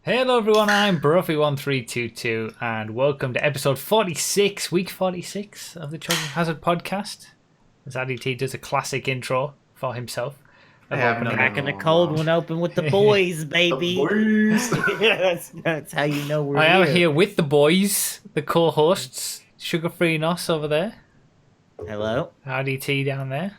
Hello everyone, I'm Broughy1322 and welcome to episode 46, week 46 of the Children's Hazard podcast. As Addy does a classic intro for himself. Cracking the cold one open with the boys, baby. The boys. that's how you know we're I here. am here with the boys, the co-hosts, Sugar Free Nos over there. Hello. Addy T down there.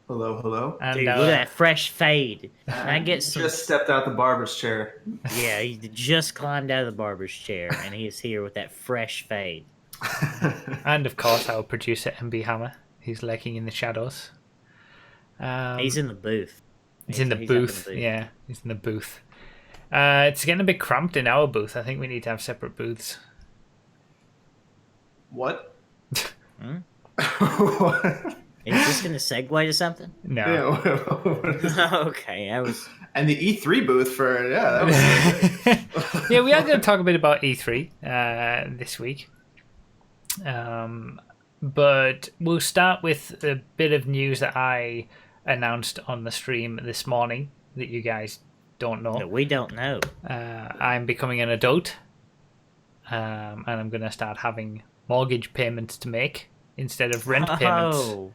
Hello, hello. And Dude, look at that fresh fade. Can I get some... Just stepped out the barber's chair. Yeah, he just climbed out of the barber's chair, and he is here with that fresh fade. and of course our producer MB Hammer. He's lurking in the shadows. He's in the booth. He's in the booth. Yeah, he's in the booth. It's getting a bit cramped in our booth. I think we need to have separate booths. What? What? Is this going to segue to something? No. Yeah, Okay, I was... and the E3 booth for, that was Yeah, we are going to talk a bit about E3 this week. But we'll start with a bit of news that I announced on the stream this morning that you guys don't know. No, we don't know. I'm becoming an adult, and I'm going to start having mortgage payments to make instead of rent payments. Oh.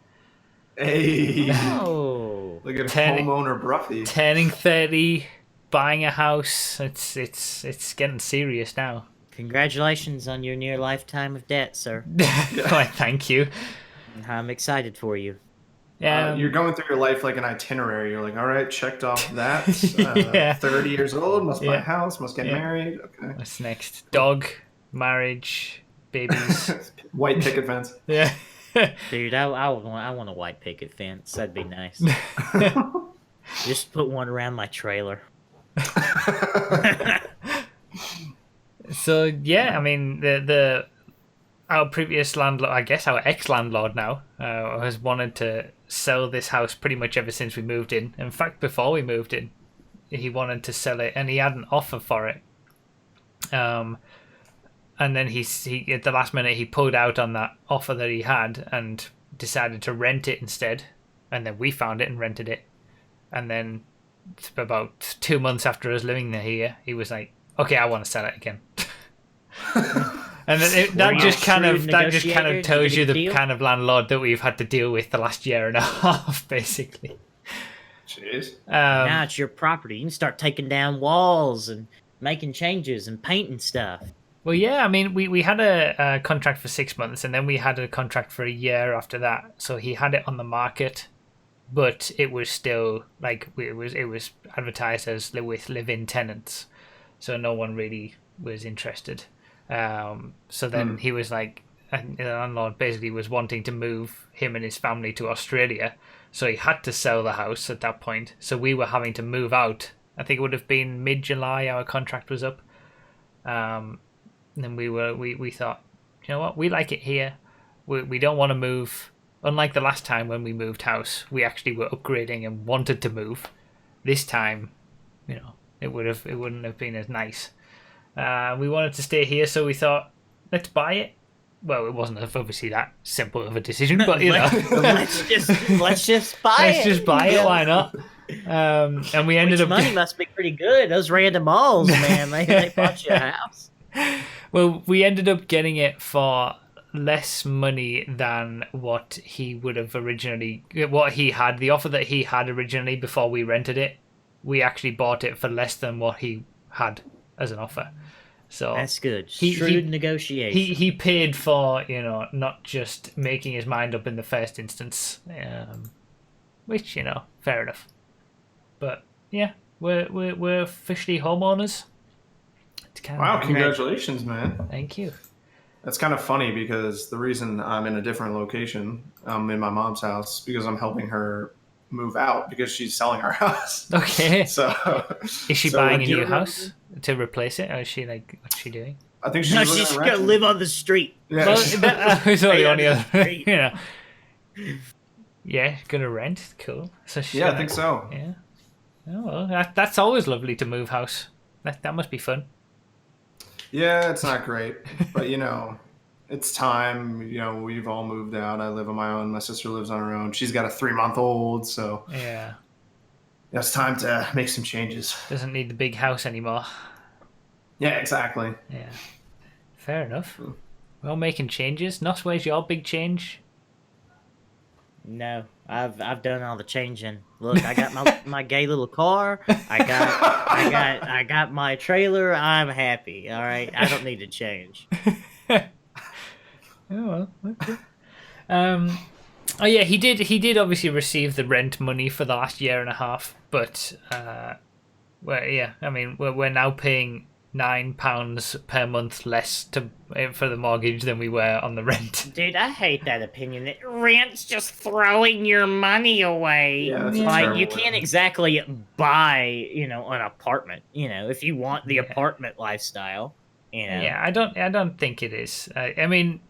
Hey. No. Look at homeowner Broughy. Turning 30, buying a house. It's getting serious now. Congratulations on your near lifetime of debt, sir. Why, thank you. I'm excited for you. You're going through your life like an itinerary. You're like, all right, checked off that. Yeah. 30 years old, must buy Yeah. a house, must get married. Okay. What's next? Dog, marriage, babies. White picket fence. Yeah. Dude, I want a white picket fence. That'd be nice. Just put one around my trailer. So yeah, I mean our previous landlord, I guess our ex-landlord now, has wanted to sell this house pretty much ever since we moved in. In fact, before we moved in, he wanted to sell it, and he had an offer for it. And then he at the last minute he pulled out on that offer that he had and decided to rent it instead. And then we found it and rented it. And then about 2 months after us living there here, he was like, "Okay, I want to sell it again." And that just kind of tells you the kind of landlord that we've had to deal with the last year and a half, basically. Jeez. Now it's your property. You can start taking down walls and making changes and painting stuff. Well, yeah, I mean, we had a contract for 6 months, and then we had a contract for a year after that. So he had it on the market, but it was still like it was advertised as with live-in tenants, so no one really was interested. So then he was like, the landlord basically was wanting to move him and his family to Australia, so he had to sell the house at that point. So we were having to move out. I think it would have been mid-July our contract was up. And then we thought, you know what, we like it here. We don't want to move. Unlike the last time when we moved house, we actually were upgrading and wanted to move. This time, it wouldn't have been as nice. We wanted to stay here, so we thought, let's buy it. Well, it wasn't obviously that simple of a decision, but let's just buy it. Let's just buy it. Why not? And we ended up. Money must be pretty good. Those random malls, man. They bought you a house. Well, we ended up getting it for less money than what he would have originally. What he had, the offer that he had originally before we rented it, we actually bought it for less than what he had as an offer. So that's good. Shrewd negotiation. He paid for not just making his mind up in the first instance, which fair enough. But yeah, we're officially homeowners. Wow, congratulations, man. Thank you. That's kind of funny because the reason I'm in a different location, I'm in my mom's house, because I'm helping her move out because she's selling our house. Okay. So is she buying a new house to replace it, or is she what's she doing? I think she's gonna live on the street. Yeah, well, that the only other, Yeah, gonna rent. Cool. So I think so. Yeah. Oh, well, that's always lovely to move house. That must be fun. Yeah, it's not great, but it's time. We've all moved out. I live on my own. My sister lives on her own. She's got a 3-month-old, so yeah, it's time to make some changes. Doesn't need the big house anymore. Yeah, exactly. Yeah, fair enough. We're all making changes. Nos, where's your big change? No, I've done all the changing. Look, I got my gay little car. I got my trailer. I'm happy. All right, I don't need to change. Oh well, okay. Um, oh yeah, he did obviously receive the rent money for the last year and a half, but well, yeah, I mean we're now paying £9 per month less for the mortgage than we were on the rent. Dude, I hate that opinion that rent's just throwing your money away. Yeah, that's a Like, terrible you way. can't exactly buy, an apartment, if you want the Yeah. apartment lifestyle, Yeah, I don't think it is. I mean,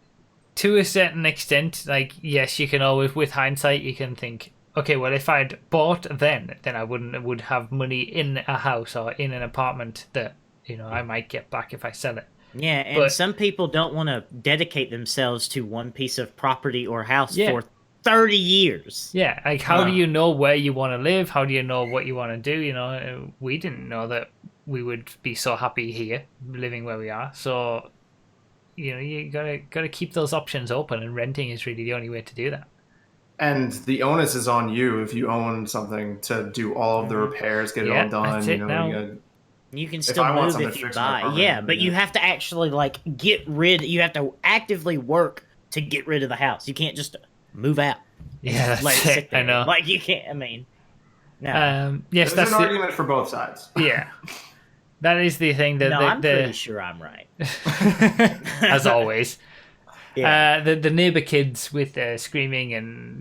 to a certain extent, like yes, you can always, with hindsight, you can think, okay, well, if I'd bought then I would have money in a house or in an apartment that I might get back if I sell it. Yeah, and But- some people don't want to dedicate themselves to one piece of property or house Yeah. for 30 years. Yeah, like how do you know where you want to live? How do you know what you want to do? We didn't know that we would be so happy here, living where we are. So, you gotta keep those options open, and renting is really the only way to do that. And the onus is on you if you own something to do all of the repairs, get it Yeah, all done. that's it You now. gotta- You can If still I want move something if you fixed in my buy. apartment, Yeah, but you yeah. have to actually you have to actively work to get rid of the house. You can't just move out. Yeah, that's Let it sit it. there. I know. Like, you can't, I mean, no. Yes, There's that's an the, argument for both sides. yeah. That is the thing that No, I'm the pretty sure I'm right. as always. Yeah. The neighbor kids with screaming and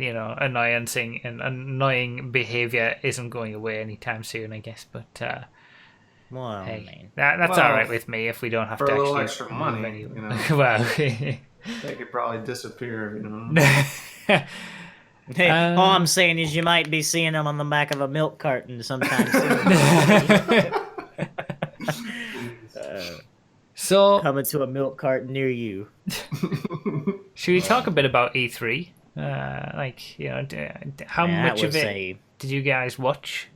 annoying behavior isn't going away anytime soon, I guess. But Well, I hey, mean, that's Well, all right with me if we don't have for to a little actually extra move money, anywhere. Well, They could probably disappear. all I'm saying is you might be seeing them on the back of a milk carton sometime soon. So, Coming to a milk carton near you. should we talk a bit about E3? How Man, much that of was it did you guys watch?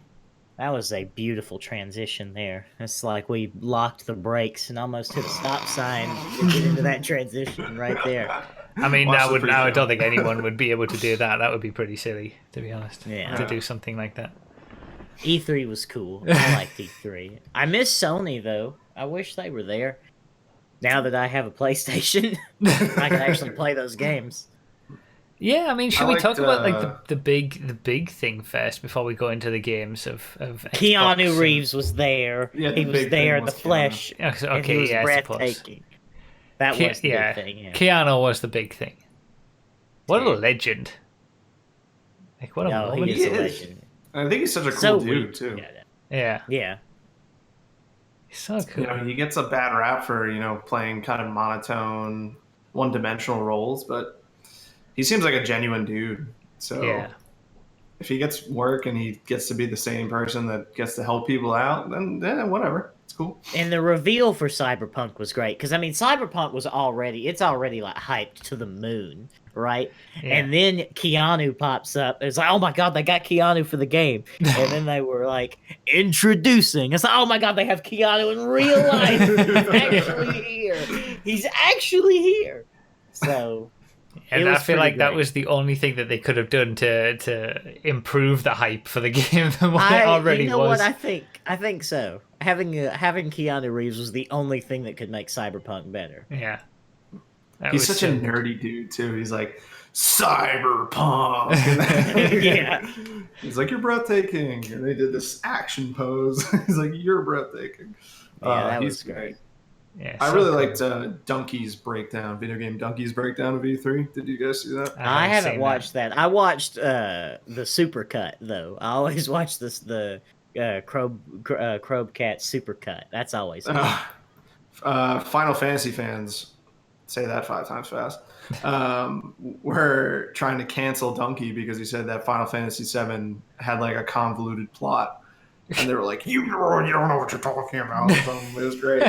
That was a beautiful transition there. It's like we locked the brakes and almost hit a stop sign to get into that transition right there. I mean, Watch now the I pre-show. don't think anyone would be able to do that. That would be pretty silly, to be honest. Yeah. To do something like that. E3 was cool. I liked E3. I miss Sony, though. I wish they were there. Now that I have a PlayStation, I can actually play those games. Yeah, I mean, should I we liked, talk about like the big thing first before we go into the games of Xbox Keanu and- Reeves was there. Yeah, he the was big there thing in the was Keanu. flesh. Okay, And he was yeah, I suppose. breathtaking. That was the big thing, yeah. Keanu was the big thing. What a Yeah. legend! Like what a No, moment. he is a is. legend. I think he's such a cool So dude weird. too. Yeah, Yeah. he's so cool. He gets a bad rap for playing kind of monotone, one-dimensional roles, but he seems like a genuine dude. So Yeah. if he gets work and he gets to be the same person that gets to help people out, then whatever, it's cool. And the reveal for Cyberpunk was great because I mean, Cyberpunk was already like hyped to the moon, right? Yeah. And then Keanu pops up. It's like, oh my god, they got Keanu for the game. And then they were like introducing. It's like, oh my god, they have Keanu in real life. He's actually here. He's actually here. So. And It I was feel pretty like that great. was the only thing that they could have done to improve the hype for the game than what it already you know was. what? I think so. Having Keanu Reeves was the only thing that could make Cyberpunk better. Yeah. That He's was such a so- nerdy dude too. He's like cyberpunk. And then- Yeah. He's like, you're breathtaking, and they did this action pose. He's like, you're breathtaking. Yeah, that he's was great. Yeah, I so really cool. liked Donkey's breakdown, video game Donkey's breakdown of E3. Did you guys see that? I haven't seen watched that. I watched the supercut though. I always watch the Krobcat supercut. That's always fun. Final Fantasy fans, say that 5 times fast, were trying to cancel Donkey because he said that Final Fantasy VII had like a convoluted plot. And they were like, you don't know what you're talking about. So it was great.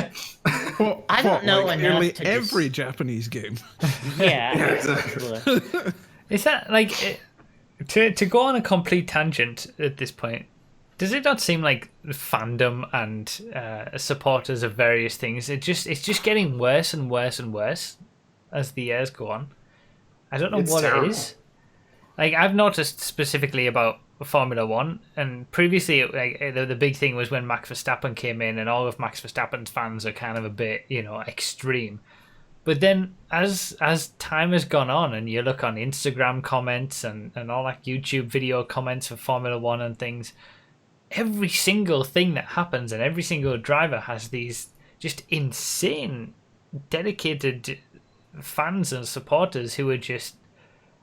I don't know like enough nearly to every Japanese game. Yeah. Yeah, exactly. Is that like to go on a complete tangent at this point? Does it not seem like fandom and supporters of various things? It's just getting worse and worse and worse as the years go on. I don't know It's what terrible. it is. Like I've noticed specifically about Formula One, and previously, like the big thing was when Max Verstappen came in, and all of Max Verstappen's fans are kind of a bit, extreme. But then as time has gone on, and you look on Instagram comments and all that YouTube video comments for Formula One and things, every single thing that happens and every single driver has these just insane, dedicated fans and supporters who are just,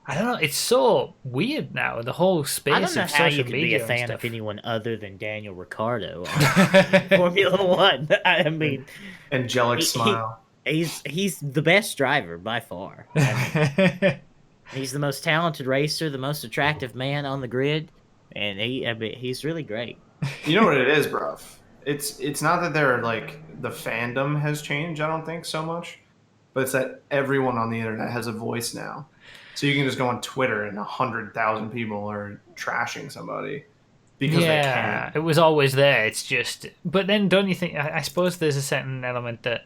I don't know. It's so weird now. The whole space I don't know of how social you can be media a fan and of stuff. anyone other than Daniel Ricciardo on Formula One. I mean, Angelic he- smile. he's the best driver by far. I mean, he's the most talented racer, the most attractive man on the grid, and he's really great. You know what it is, bruv? It's not that they're like the fandom has changed. I don't think so much, but it's that everyone on the internet has a voice now. So you can just go on Twitter and 100,000 people are trashing somebody because they Yeah, can. it was always there. It's just, but then don't you think? I suppose there's a certain element that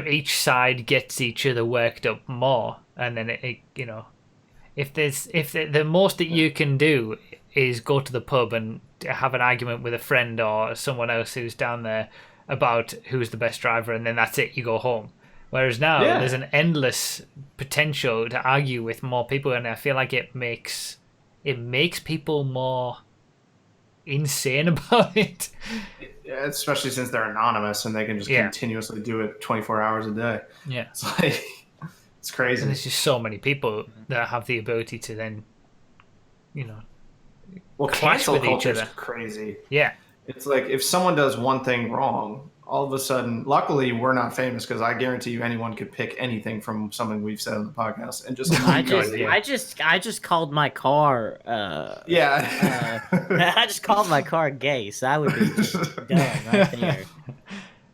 each side gets each other worked up more, and then if the most that you can do is go to the pub and have an argument with a friend or someone else who's down there about who's the best driver, and then that's it, you go home. Whereas now Yeah. there's an endless potential to argue with more people, and I feel like it makes people more insane about it. Yeah, especially since they're anonymous and they can just Yeah. continuously do it 24 hours a day. Yeah. It's like it's crazy. And there's just so many people that have the ability to then, Well, clash cancel with each culture is other. crazy. Yeah. It's like if someone does one thing wrong, all of a sudden, luckily we're not famous because I guarantee you anyone could pick anything from something we've said on the podcast and just immediately- I just called my car. yeah. I just called my car gay, so I would be just done right there.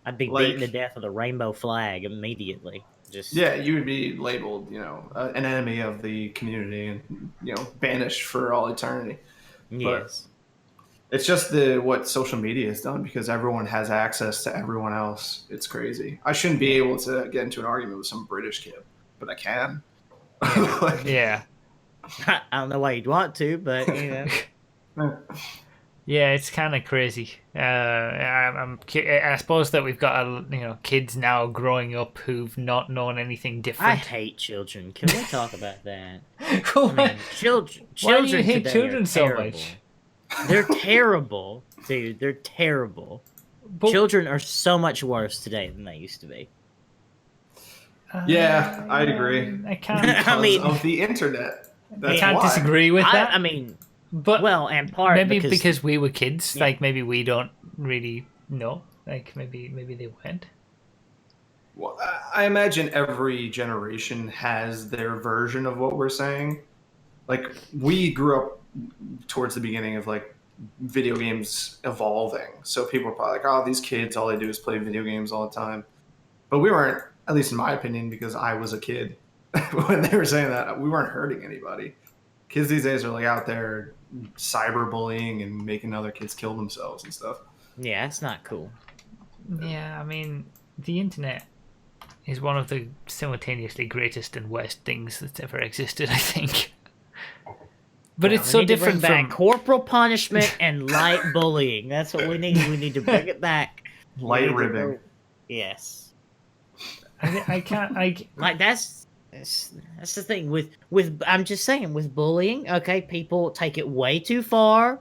I'd be beaten to death with a rainbow flag immediately. Just Yeah, you would be labeled, an enemy of the community and banished for all eternity. yes. It's just what social media has done because everyone has access to everyone else. It's crazy. I shouldn't be able to get into an argument with some British kid, but I can. Like, Yeah. I don't know why you'd want to, but Yeah, it's kind of crazy. I suppose that we've got kids now growing up who've not known anything I different. hate children. Can we talk about that? I What? mean, children. Why do you hate today children are so terrible. much? They're terrible, dude. They're terrible. But- Children are so much worse today than they used to be. yeah, I agree. I can't. Because mean- of the internet. That's I can't why. disagree with that. I mean, but well, and part maybe because because we were kids, Yeah. like maybe we don't really know. Like maybe they weren't. Well, I imagine every generation has their version of what we're saying. Like we grew up towards the beginning of like video games evolving, so people are probably like, "Oh, these kids, all they do is play video games all the time." But we weren't, at least in my opinion, because I was a kid when they were saying that. We weren't hurting anybody. Kids these days are like out there cyberbullying and making other kids kill themselves and stuff. yeah, it's not cool. Yeah, I mean, the internet is one of the simultaneously greatest and worst things that's ever existed, I think. But it's We so need to bring different back from. corporal punishment and light bullying. That's what we need. We need to bring it back. We Light need to ribbing. bring- Yes. I can't. Like that's the thing with I'm just saying with bullying. Okay, people take it way too far,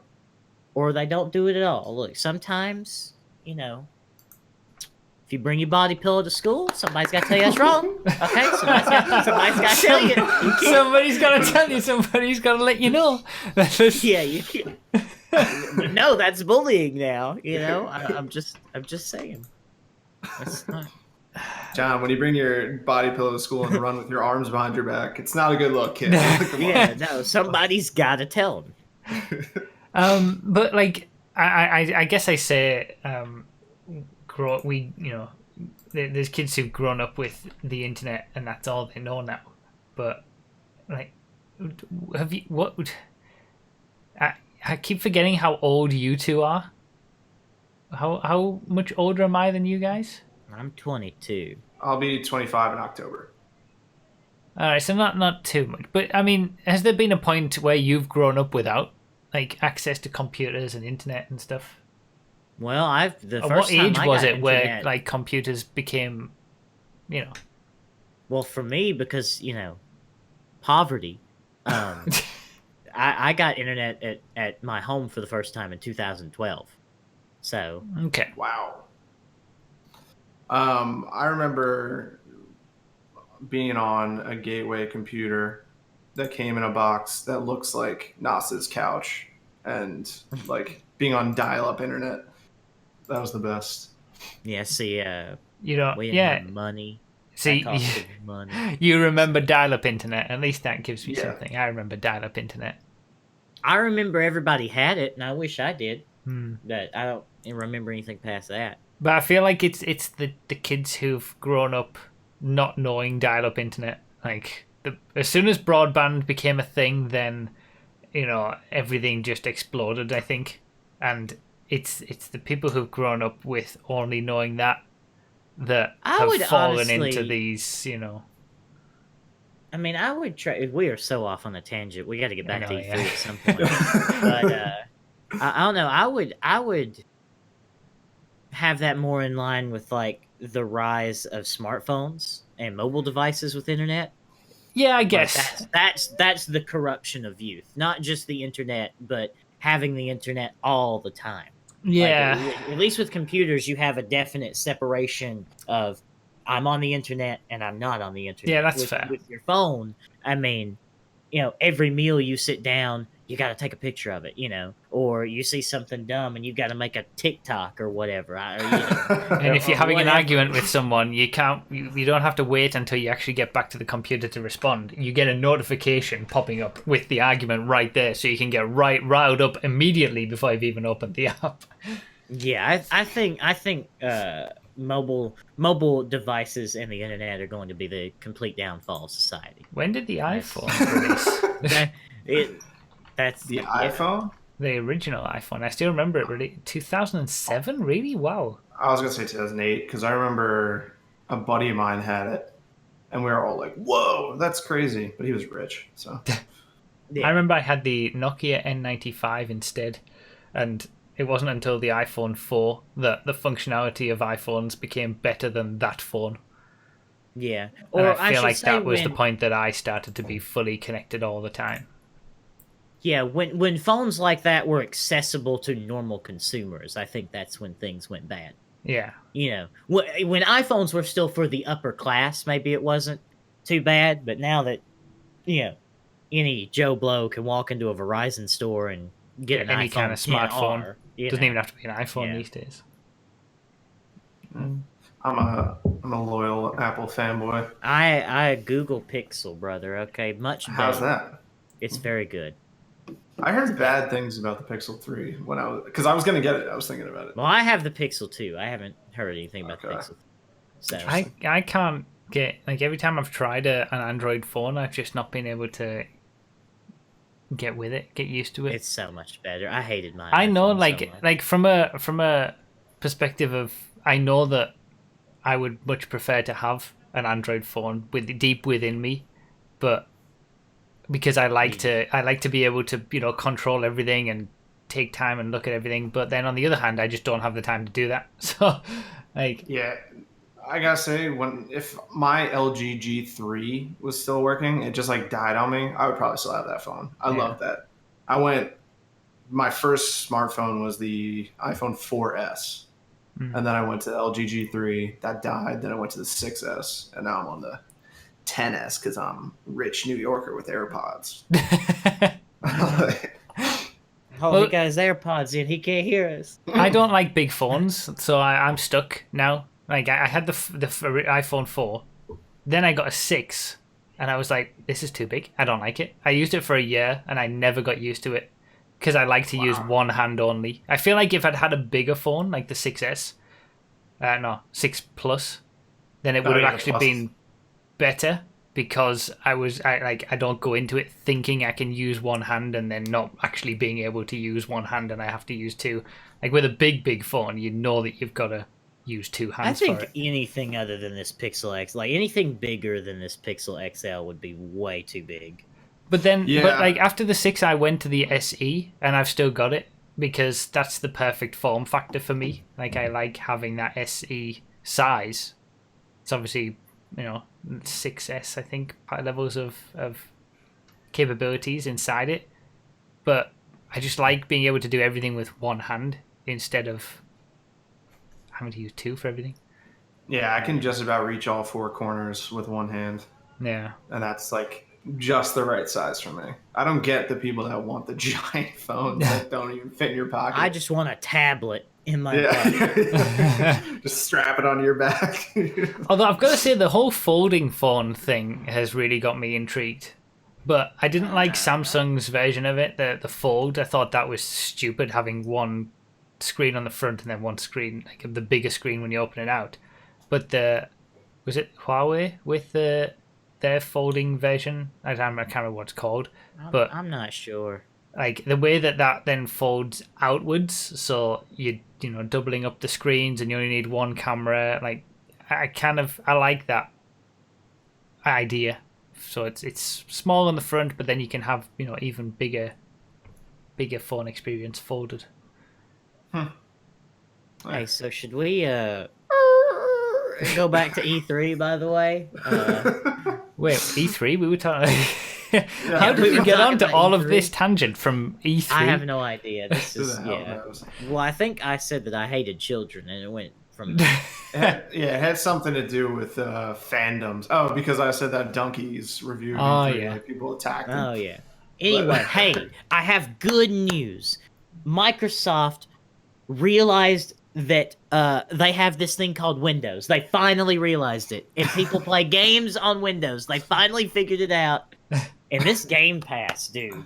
or they don't do it at all. Look, sometimes if you bring your body pillow to school, somebody's got to tell you that's wrong. Okay, somebody's got to tell you. You can't- Somebody's got to tell you. Somebody's got to let you know. Yeah, you can't. But no, that's bullying now. I'm just saying. That's not. John, when you bring your body pillow to school and run with your arms behind your back, it's not a good look, kid. Come on. Yeah, no, somebody's got to tell them. But like, I guess I say, there's kids who've grown up with the internet and that's all they know now. But like, have you I keep forgetting how old you two are. How much older am I than you guys? I'm 22. I'll be 25 in October. All right, so not too much, but I mean, has there been a point where you've grown up without like access to computers and internet and stuff? Well, the At first what time age I was got it where internet, like computers became, you know? well, for me, because poverty, um, I got internet at my home for the first time in 2012. So Okay. Wow. I remember being on a gateway computer that came in a box that looks like Nas's couch and like being on dial-up internet. That was the best. yeah, see, You know, we didn't have yeah. money. That See, costed money. you remember dial-up internet. At least that gives me Yeah. something. I remember dial-up internet. I remember everybody had it, and I wish I did, Hmm. but I don't remember anything past that. But I feel like it's the kids who've grown up not knowing dial-up internet. Like as soon as broadband became a thing, then everything just exploded. I think, and it's the people who've grown up with only knowing that I have would fallen into honestly, these. I mean, I would try. We are so off on a tangent. We got to get I back know, to E3 yeah. at some point. But I don't know. I would have that more in line with like the rise of smartphones and mobile devices with internet. Yeah, I Like guess. that's the corruption of youth. Not just the internet, but having the internet all the time. Like Yeah, at least with computers, you have a definite separation of I'm on the internet and I'm not on the yeah, internet. that's With fair. your phone, I mean, every meal you sit down, you got to take a picture of it, or you see something dumb and you've got to make a TikTok or whatever, And if you're or having an whatever. argument with someone, you can't. You don't have to wait until you actually get back to the computer to respond. You get a notification popping up with the argument right there, so you can get riled up immediately before you've even opened the app. Yeah, I think mobile devices and the internet are going to be the complete downfall of society. When did the That's- iPhone release? That, that's The yeah. iPhone? The original iPhone. I still remember it. Really, 2007. Really? Wow. I was gonna say 2008 because I remember a buddy of mine had it, and we were all like, "Whoa, that's crazy!" But he was rich, so Yeah. I remember I had the Nokia N95 instead, and it wasn't until the iPhone 4 that the functionality of iPhones became better than that phone. Yeah. And Or I feel should like say that was the when, point that I started to be fully connected all the time. yeah, when phones like that were accessible to normal consumers, I think that's when things went bad. Yeah. When iPhones were still for the upper class, maybe it wasn't too bad, but now that any Joe Blow can walk into a Verizon store and get an Any iPhone kind of smartphone. 10R, Doesn't even have to be an iPhone Yeah. these days. I'm a loyal Apple fanboy. I Google Pixel, brother. Okay, much better. How's that? It's very good. I heard bad things about the Pixel 3 when because I was gonna get it. I was thinking about it. Well, I have the Pixel 2. I haven't heard anything about the Okay. Pixel. So I can't get, like, every time I've tried an Android phone, I've just not been able to get with it, get used to it. it's so much better. I hated mine. I know, like from a perspective of, I know that I would much prefer to have an Android phone with deep within me, but because I like to be able to control everything and take time and look at everything. But then on the other hand, I just don't have the time to do that. So like, Yeah, I gotta say, if my LG G3 was still working, it just like died on me. I would probably still have that phone. I Yeah. love that. My first smartphone was the iPhone 4S, and then I went to LG G3. That died. Then I went to the 6S, and now I'm on the 10S because I'm rich New Yorker with AirPods. Oh, Well- he got his AirPods in. He can't hear us. I don't like big phones, so I'm stuck now. Like, I had the iPhone 4, then I got a 6, and I was like, this is too big. I don't like it. I used it for a year, and I never got used to it because I like to use one hand only. I feel like if I'd had a bigger phone, like the 6S, 6 Plus, then it would have yeah, the actually Plus. been better. because I don't go into it thinking I can use one hand and then not actually being able to use one hand and I have to use two. Like with a big phone, you know that you've got to use two I hands think for it. anything other than this Pixel X, like anything bigger than this Pixel XL, would be way too big. But then, Yeah. but like after the 6, I went to the SE and I've still got it because that's the perfect form factor for me. Like I like having that SE size. It's obviously, 6S, I think, levels of capabilities inside it. But I just like being able to do everything with one hand instead of having to use two for everything. Yeah, I can just about reach all four corners with one hand. Yeah. And that's like just the right size for me. I don't get the people that want the giant phones that don't even fit in your pocket. I just want a tablet in my pocket. Yeah. Just strap it onto your back. Although I've got to say the whole folding phone thing has really got me intrigued. But I didn't like Samsung's version of it, the Fold. I thought that was stupid, having one screen on the front and then one screen, like the bigger screen when you open it out. But was it Huawei with their folding version? I can't remember what it's called. But I'm not sure. Like the way that then folds outwards, so you doubling up the screens and you only need one camera. Like I like that idea. So it's small on the front, but then you can have even bigger phone experience folded. Hey, so should we go back to E3? By the way, wait, E3? We were talking. Yeah, How did we we were get talking onto about all of E3. this tangent from E3? I have no idea. This is Who the hell yeah. knows? Well, I think I said that I hated children, and it went from It had something to do with fandoms. Oh, because I said that Donkey's review. Oh, E3, yeah. like, people attacked him. oh yeah. Anyway, hey, I have good news. Microsoft realized that they have this thing called Windows. They finally realized it. If people play games on Windows, they finally figured it out. And this Game Pass, dude.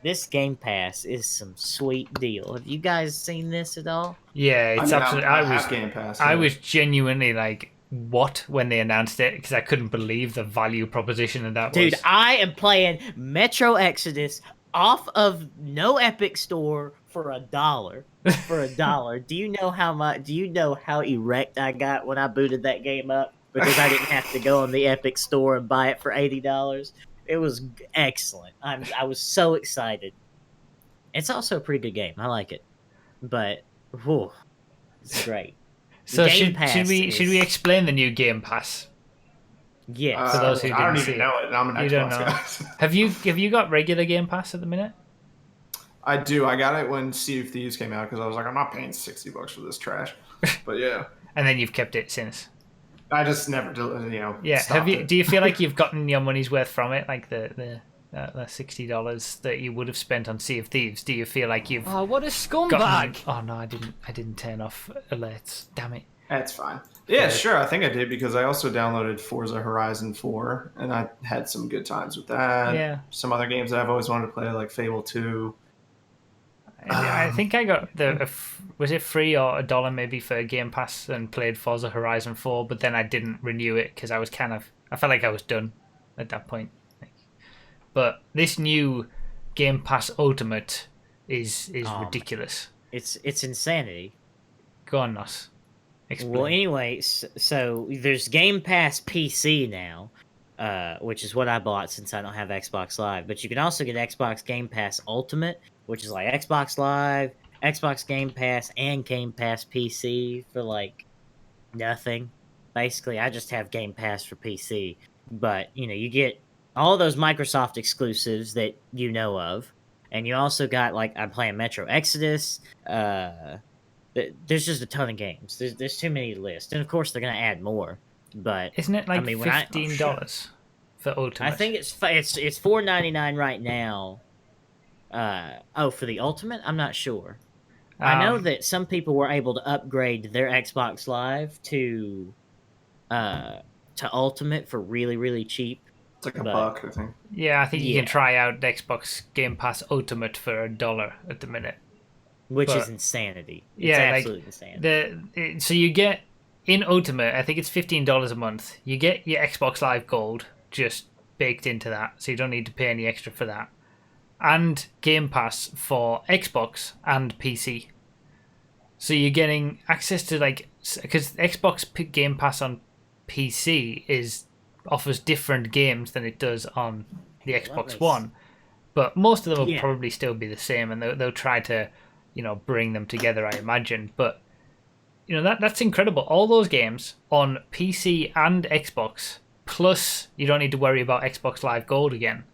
This Game Pass is some sweet deal. Have you guys seen this at all? Yeah, it's absolutely. I was Game Pass. I yeah. was genuinely like, what, when they announced it, because I couldn't believe the value proposition of that Dude, was. I am playing Metro Exodus off of no Epic Store for $1. For $1. Do you know how much? Do you know how erect I got when I booted that game up because I didn't have to go on the Epic Store and buy it for $80? It was excellent. I was so excited. It's also a pretty good game. I like it, but whew, it's great. So Game should we is- explain the new Game Pass? Yes. For those who I don't didn't see even know it. And I'm an You Xbox don't know. guy. Have you got regular Game Pass at the minute? I do. I got it when Sea of Thieves came out because I was like, I'm not paying $60 for this trash. But yeah, And then you've kept it since. I just never, Yeah. stopped it. Do you feel like you've gotten your money's worth from it? Like the $60 that you would have spent on Sea of Thieves. Do you feel like you've Oh, what a gotten? scumbag! Oh no, I didn't turn off alerts. Damn it. That's fine. Yeah, sure. I think I did because I also downloaded Forza Horizon 4 and I had some good times with that. Yeah. Some other games that I've always wanted to play, like Fable 2. I think I got was it free or $1 maybe for Game Pass and played Forza Horizon 4, but then I didn't renew it because I felt like I was done at that point. But this new Game Pass Ultimate is ridiculous. It's insanity. Go on, Nos. Explain. Well, anyway, so there's Game Pass PC now, which is what I bought since I don't have Xbox Live. But you can also get Xbox Game Pass Ultimate, which is like Xbox Live, Xbox Game Pass, and Game Pass PC for like nothing. Basically, I just have Game Pass for PC. But, you get all those Microsoft exclusives that you know of. And you also got, like, I'm playing Metro Exodus, there's just a ton of games. There's too many to list, and of course they're gonna add more. But Isn't it like I mean, when I- $15 for Ultimate? I think it's $4.99 right now. For the Ultimate, I'm not sure. I know that some people were able to upgrade their Xbox Live to Ultimate for really, really cheap. It's like a But- buck, I think. Yeah, I think you Yeah. can try out the Xbox Game Pass Ultimate for $1 at the minute. Which But- is insanity. It's Yeah, like, absolute insanity. So you get in Ultimate, I think it's $15 a month. You get your Xbox Live Gold just baked into that, so you don't need to pay any extra for that. And Game Pass for Xbox and PC. So you're getting access to because Xbox Game Pass on PC offers different games than it does on the Xbox One. But most of them will probably still be the same, and they'll try to, bring them together, I imagine. But that's incredible. All those games on PC and Xbox, plus you don't need to worry about Xbox Live Gold again.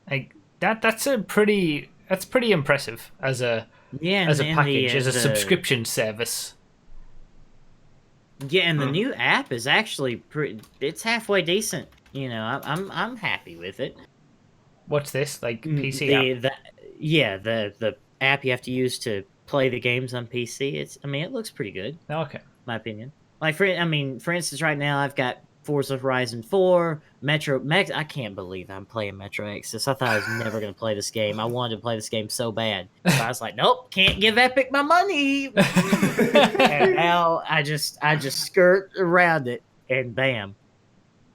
Like that's pretty impressive as a package, as a subscription service. Yeah, and the new app is actually it's halfway decent. I'm happy with it. What's this? Like PC app? The app you have to use to play the games on PC. It looks pretty good. Okay. My opinion. For instance, right now I've got Forza Horizon 4, I can't believe I'm playing Metro Exodus. I thought I was never going to play this game. I wanted to play this game so bad. So I was like, nope, can't give Epic my money. And now I just skirt around it, and bam.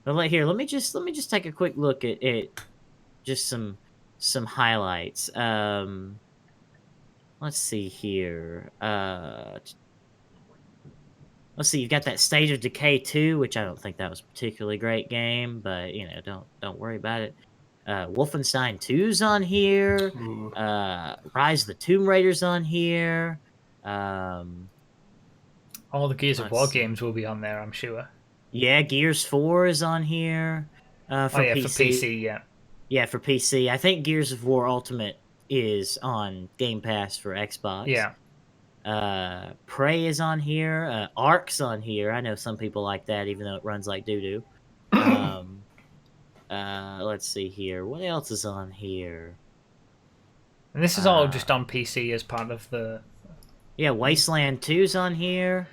But let me just take a quick look at just some highlights. Let's see here. Let's see. You've got that State of Decay 2, which I don't think that was a particularly great game, but don't worry about it. Wolfenstein 2's on here. Rise of the Tomb Raider's on here. All the Gears of War games will be on there, I'm sure. Yeah, Gears 4 is on here. For PC. For PC, yeah. Yeah, for PC. I think Gears of War Ultimate is on Game Pass for Xbox. Yeah. Prey is on here. Ark's on here. I know some people like that, even though it runs like doo-doo. Let's see here. What else is on here? And this is all just on PC as part of the... Yeah, Wasteland 2's on here.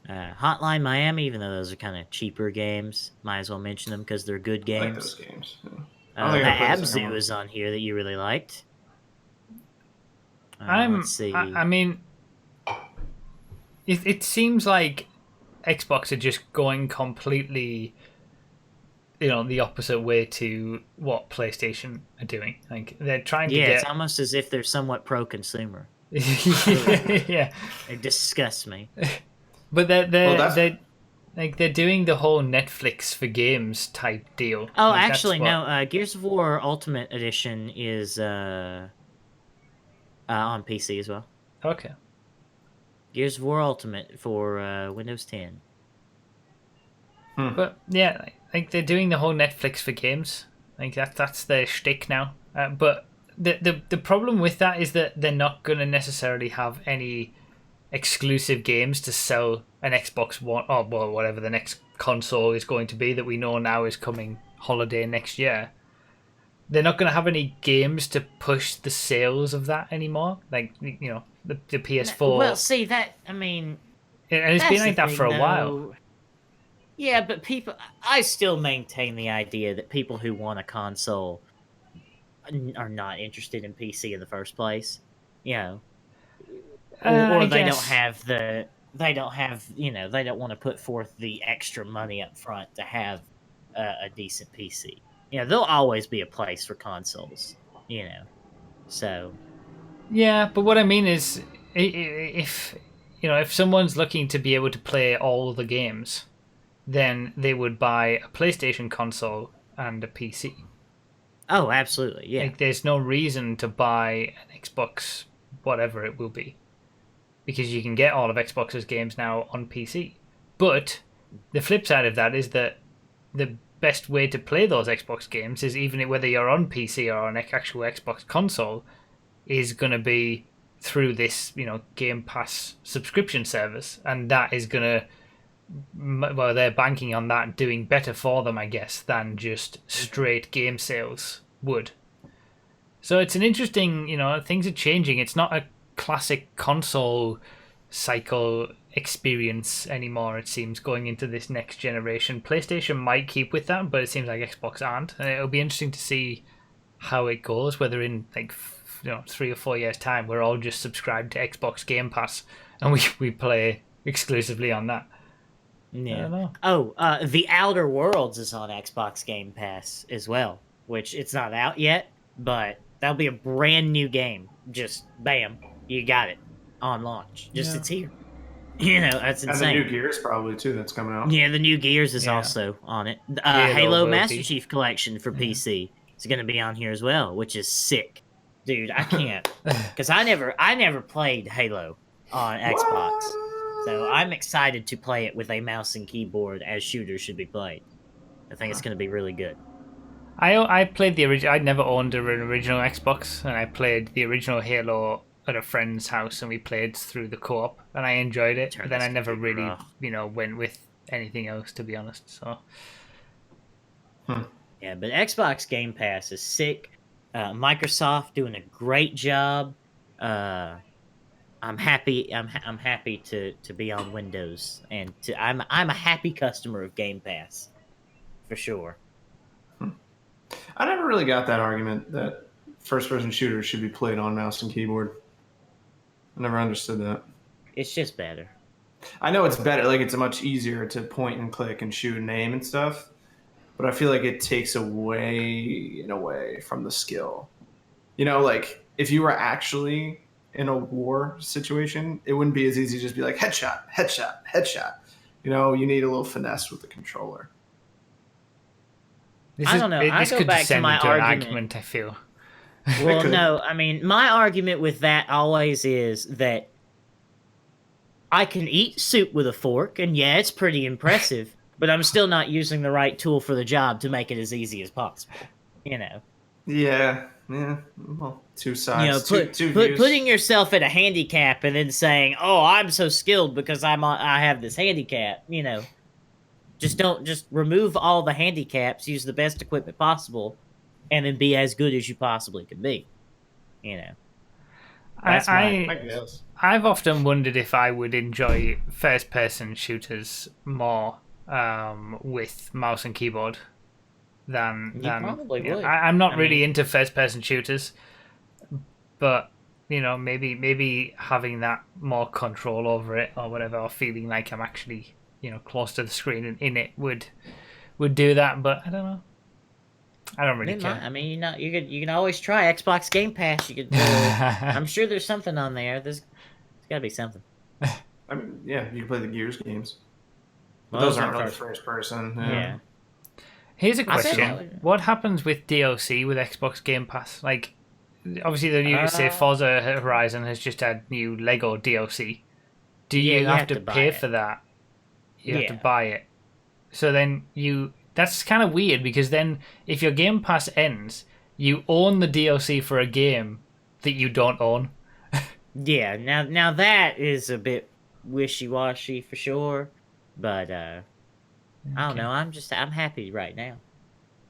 Hotline Miami, even though those are kind of cheaper games. Might as well mention them because they're good games. I like those games. Yeah. Abzu is on here that you really liked. Let's see. It seems like Xbox are just going completely, the opposite way to what PlayStation are doing. Like they're trying to get. Yeah, it's almost as if they're somewhat pro-consumer. Yeah, it disgusts me. But they're doing the whole Netflix for games type deal. Oh, actually, no. Gears of War Ultimate Edition is on PC as well. Okay. Gears of War Ultimate for Windows 10. But yeah, like they're doing the whole Netflix for games. Like that's their shtick now. But the problem with that is that they're not going to necessarily have any exclusive games to sell an Xbox One or whatever the next console is going to be that we know now is coming holiday next year. They're not going to have any games to push the sales of that anymore. Like the PS4. Well, see that and it's been like that for a while. Yeah, but I still maintain the idea that people who want a console are not interested in PC in the first place. Or they don't want to put forth the extra money up front to have a decent PC. There'll always be a place for consoles. So. Yeah, but what I mean is, if someone's looking to be able to play all the games, then they would buy a PlayStation console and a PC. Oh, absolutely, yeah. Like, there's no reason to buy an Xbox, whatever it will be, because you can get all of Xbox's games now on PC. But the flip side of that is that the best way to play those Xbox games is, even whether you're on PC or on actual Xbox console, is going to be through this, Game Pass subscription service, and that is going to, they're banking on that doing better for them, I guess, than just straight game sales would. So it's an interesting, things are changing. It's not a classic console cycle experience anymore, it seems, going into this next generation. PlayStation might keep with that, but it seems like Xbox aren't, and it'll be interesting to see how it goes, whether in 3 or 4 years time we're all just subscribed to Xbox Game Pass and we play exclusively on that. I Yeah. don't know. Oh, The Outer Worlds is on Xbox Game Pass as well, which it's not out yet, but that'll be a brand new game. Just bam, you got it on launch. Just Yeah. it's here. You know, that's And the new insane. Gears probably too that's coming out. Yeah, the new Gears is Yeah. also on it. Halo Halo will Master be. Chief Collection for Yeah. PC is going to be on here as well, which is sick. Dude, I can't because I never played Halo on Xbox. So I'm excited to play it with a mouse and keyboard as shooters should be played. I think it's going to be really good. I played the original. I'd never owned an original Xbox, and I played the original Halo at a friend's house, and we played through the co-op, and I enjoyed it. Turn But then this I never computer really, off. went with anything else, to be honest. So Yeah, but Xbox Game Pass is sick. Microsoft doing a great job. I'm happy. I'm happy to be on Windows, and I'm a happy customer of Game Pass, for sure. I never really got that argument that first-person shooters should be played on mouse and keyboard. I never understood that. It's just better. I know it's better, like it's much easier to point and click and shoot and aim and stuff, but I feel like it takes away, in a way, from the skill. You know, like if you were actually in a war situation, it wouldn't be as easy to just be like headshot, headshot, headshot. You know, you need a little finesse with the controller. I don't know. I This go could back to descend my into an argument. argument. I feel. Well, could. no, I mean, my argument with that always is that I can eat soup with a fork, and yeah, it's pretty impressive, but I'm still not using the right tool for the job to make it as easy as possible. You know, Yeah. Well, two sides, two views. putting yourself at a handicap and then saying, "Oh, I'm so skilled because I have this handicap." You know, just remove all the handicaps, use the best equipment possible, and then be as good as you possibly can be. You know, that's I I guess. I've often wondered if I would enjoy first-person shooters more with mouse and keyboard than You than. probably Yeah, would. I'm not I really mean- into first-person shooters, but maybe having that more control over it or whatever, or feeling like I'm actually close to the screen and in it would do that. But I don't know. I don't really It care. might. I mean, you can always try Xbox Game Pass. You could. I'm sure there's something on there. There's got to be something. I mean, yeah, you can play the Gears games. But Well, those those aren't aren't really first person. Yeah. Here's a I said question: that would- what happens with DLC with Xbox Game Pass? Like, obviously the new say Forza Horizon has just had new Lego DLC. Do you, Yeah, you have, have to to buy pay it. for that? You have to Yeah. buy it. So then that's kind of weird, because then if your Game Pass ends, you own the DLC for a game that you don't own. Yeah. Now that is a bit wishy washy for sure, but I don't know. I'm happy right now.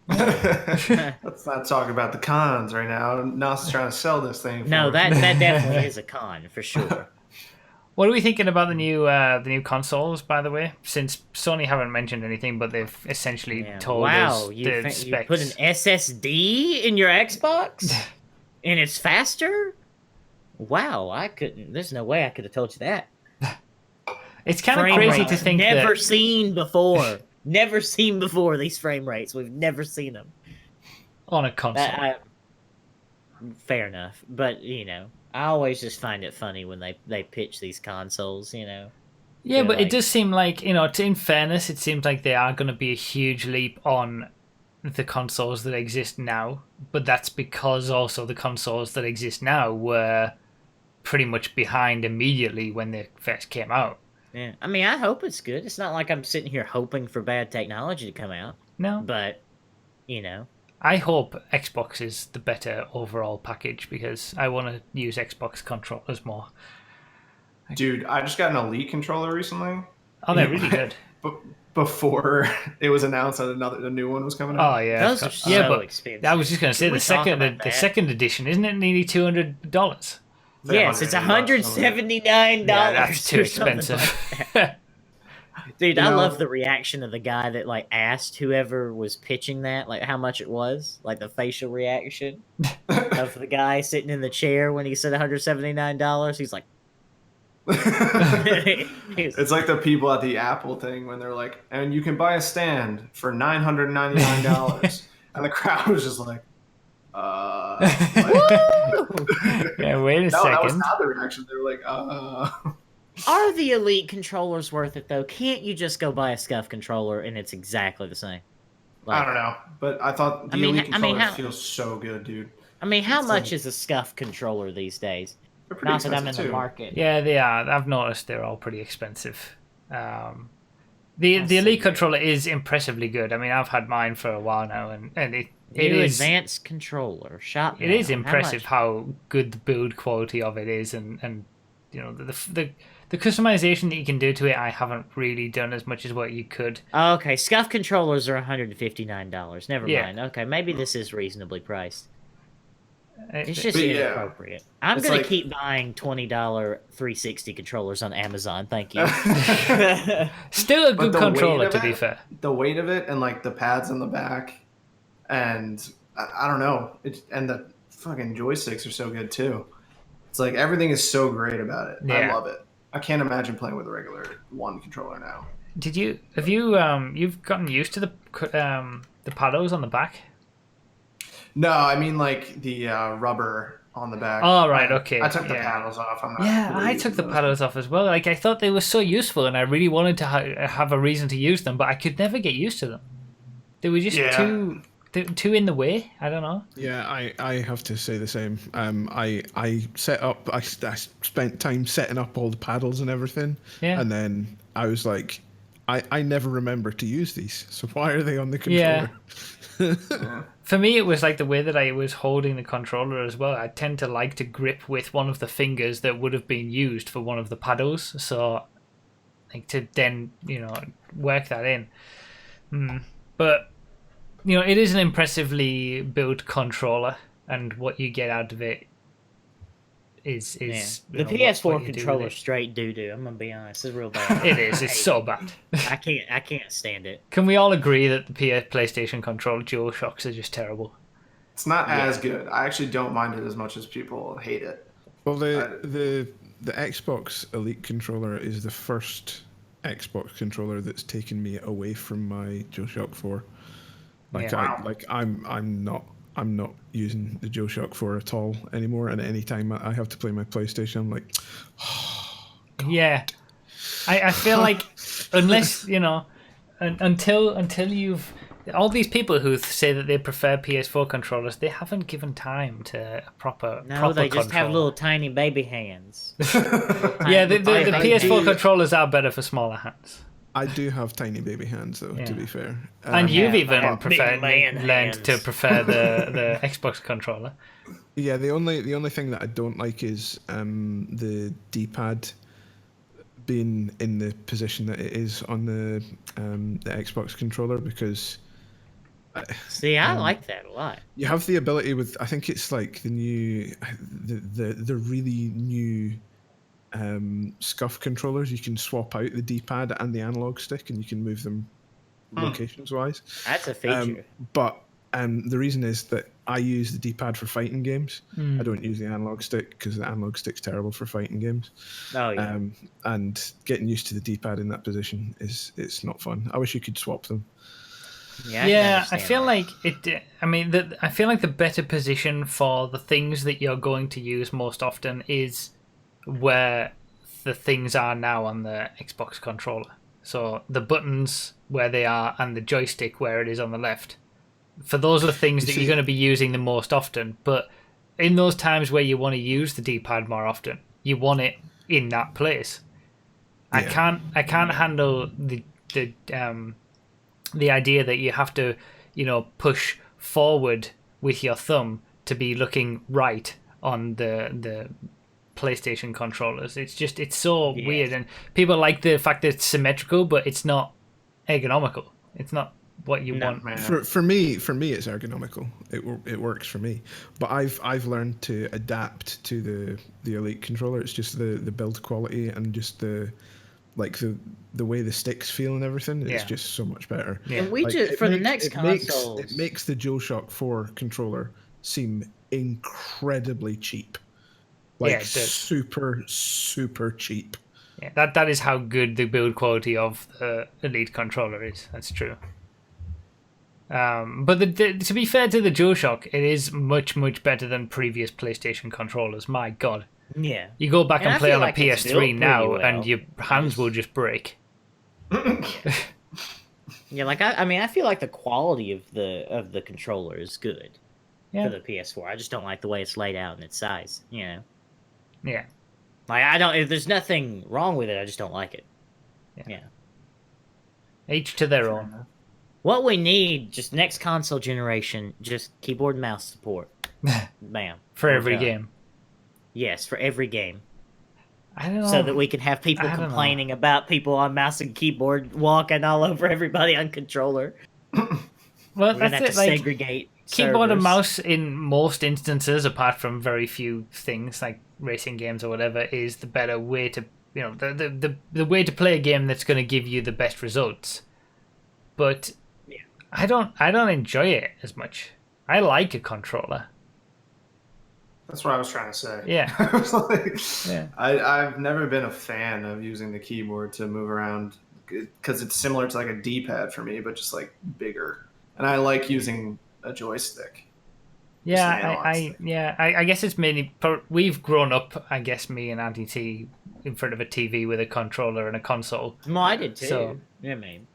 Let's not talk about the cons right now. Nas is trying to sell this thing. No, for us. that definitely is a con for sure. What are we thinking about the new consoles, by the way? Since Sony haven't mentioned anything, but they've essentially Yeah. told Wow, us you the you specs. put an SSD in your Xbox, and it's faster. Wow, I couldn't. There's no way I could have told you that. It's kind of Frame crazy rates to think never that. seen before. Never seen before these frame rates. We've never seen them. On a console. Fair enough, but I always just find it funny when they pitch these consoles. Yeah, they're but like- it does seem like, in fairness, it seems like they are going to be a huge leap on the consoles that exist now. But that's because also the consoles that exist now were pretty much behind immediately when they first came out. Yeah, I mean, I hope it's good. It's not like I'm sitting here hoping for bad technology to come out, No, but I hope Xbox is the better overall package, because I want to use Xbox controllers more. Dude, I just got an Elite controller recently. Oh, they're really good. But before it was announced that a new one was coming out. Oh yeah, those are of so course. Yeah, but expensive. I was just going to say Can we the talk second about the that? second edition, isn't it nearly $200? Yes, it's $179. Yeah, that's too or something expensive. like that. Dude, You I know- love the reaction of the guy that asked whoever was pitching that how much it was, the facial reaction of the guy sitting in the chair when he said $179. He's like, It's like the people at the Apple thing when they're like, and you can buy a stand for $999. And the crowd was just like, what? Yeah, wait a No, that was second. not the reaction. They were like, Are the Elite controllers worth it though? Can't you just go buy a Scuff controller and it's exactly the same? I don't know. But I thought the Elite controller how feels so good, dude. how It's much like- is a Scuff controller these days? They're pretty Not that I'm in expensive the too. market. Yeah, they are. I've noticed they're all pretty expensive. The Elite controller is impressively good. I mean, I've had mine for a while now, and it New is advanced controller. Shop. it is now. How impressive much? how good the build quality of it is, and you know the customization that you can do to it. I haven't really done as much as what you could. Okay, Scuff controllers are $159. Never Yeah. mind. Okay, maybe this is reasonably priced. It's It- just But yeah, inappropriate. I'm it's gonna like- keep buying $20 360 controllers on Amazon. Thank you. Still a But good the weight controller, of to be it- fair. The weight of it and like the pads on the back, and I don't know, and the fucking joysticks are so good too. It's like everything is so great about it. I Yeah. love it. I can't imagine playing with a regular one controller now. Have you you've gotten used to the paddles on the back? No, I mean like the rubber on the back. Oh, right, okay, I took the yeah. paddles off. I'm not Yeah, really I using took the those. paddles off as well. Like I thought they were so useful, and I really wanted to have a reason to use them, but I could never get used to them. They were just Yeah. too in the way. I don't know. Yeah, I have to say the same. I set up. I spent time setting up all the paddles and everything. Yeah. And then I was like, I never remember to use these. So why are they on the Yeah. controller? For me, it was like the way that I was holding the controller as well. I tend to like to grip with one of the fingers that would have been used for one of the paddles. So, like to then work that in. But it is an impressively built controller, and what you get out of it is Yeah. you The know, PS4 what you do with controller it. straight doo doo. I'm gonna be honest, it's real bad. It is. It's so bad. I can't stand it. Can we all agree that the PlayStation controller DualShocks are just terrible? It's not as good. I actually don't mind it as much as people hate it. Well, the Xbox Elite controller is the first Xbox controller that's taken me away from my DualShock 4. Like Yeah. I'm not using the DualShock 4 at all anymore. And any time I have to play my PlayStation, I'm like, Yeah, I feel like unless until you've all these people who say that they prefer PS4 controllers, they haven't given time to a proper No, they just have controller. little tiny baby hands. Yeah, the Tiny PS4 baby- controllers are better for smaller hands. I do have tiny baby hands though. Yeah. To be fair, And you've yeah, even big preferred man learned to hands. prefer the Xbox controller. yeah. The only thing that I don't like is the D-pad being in the position that it is on the Xbox controller, because See, I like that a lot. you have the ability with, I think it's like the new, the really new Scuff controllers. You can swap out the D-pad and the analog stick, and you can move them locations wise. That's a feature. But the reason is that I use the D-pad for fighting games. I don't use the analog stick because the analog stick's terrible for fighting games. Oh yeah. And getting used to the D-pad in that position it's not fun. I wish you could swap them. Yeah, can Yeah, I understand feel that. like it. I mean, I feel like the better position for the things that you're going to use most often is where the things are now on the Xbox controller. So the buttons where they are and the joystick where it is on the left. For those are the things that you're going to be using the most often. But in those times where you want to use the D-pad more often, you want it in that place. I Yeah. can't handle the idea that you have to, push forward with your thumb to be looking right on the PlayStation controllers. It's so weird, and people like the fact that it's symmetrical, but it's not ergonomical. It's not what you want. Man. For me, it's ergonomical. It works for me. But I've learned to adapt to the Elite controller. It's just the build quality and just the way the sticks feel and everything. It's Yeah. just so much better. Yeah. And we Like, just it for the makes- next it makes- consoles. It makes the DualShock 4 controller seem incredibly cheap. Like Yeah, it does. super cheap. Yeah, that is how good the build quality of the Elite controller is. That's true. But to be fair to the DualShock, it is much better than previous PlayStation controllers. My God, Yeah. you go back And and I play feel on like a it's PS3 built now, pretty and well. your hands will just break. Yeah, like I mean, I feel like the quality of the controller is good Yeah, for the PS4. I just don't like the way it's laid out and its size. You know, yeah. like I don't. There's nothing wrong with it. I just don't like it. Yeah. Each to their own. What we need, just next console generation, just keyboard and mouse support. Bam. For We're every done. game. Yes, for every game. I don't know. So that we can have people I don't know. complaining about people on mouse and keyboard walking all over everybody on controller. Well, We're gonna that's have it. to Like segregate keyboard and servers. mouse, in most instances, apart from very few things like racing games or whatever, is the better way to the way to play a game that's going to give you the best results. But Yeah. I don't enjoy it as much. I like a controller. That's what I was trying to say. Yeah. I was like, Yeah. I've never been a fan of using the keyboard to move around because it's similar to like a D-pad for me, but just like bigger. And I like using a joystick. Yeah, Just an analog stick. I guess it's mainly we've grown up. I guess me and Auntie T in front of a TV with a controller and a console. Well, I did too. So- Yeah, man.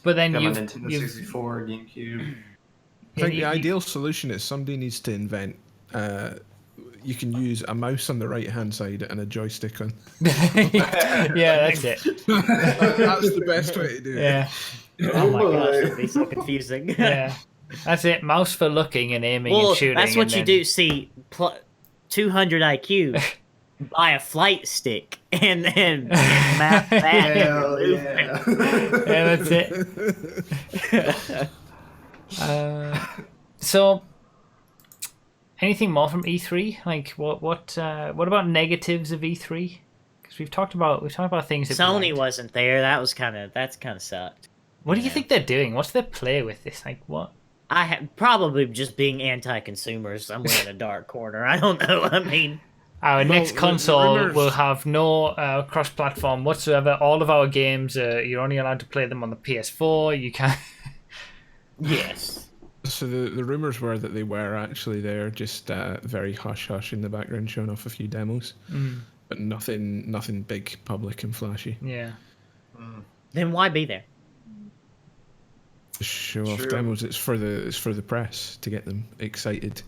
But then Got my you've Nintendo 64, GameCube. I think you- the ideal solution is somebody needs to invent. You can use a mouse on the right hand side and a joystick on. yeah, that's it. That's the best way to do it. Yeah, Oh my gosh, it'd be so confusing. yeah, that's it. Mouse for looking and aiming Well, and shooting. that's what and you then- do. See, 200 IQ, buy a flight stick, and then map that. Hell yeah. Yeah, that's it. So, anything more from E3? Like, what about negatives of E3? Because we've talked about things. That we Sony liked. wasn't there. That's kind of sucked. What do you Yeah. think they're doing? What's their play with this? Like, what? I have probably just being anti-consumer somewhere in a dark corner. I don't know. I mean, Our next the console rumours- will have no cross-platform whatsoever. All of our games, you're only allowed to play them on the PS4. You can't. yes. So the rumors were that they were actually there, just very hush hush in the background, showing off a few demos, but nothing big, public, and flashy. Yeah. Then why be there? To show off True. demos. It's for the press to get them excited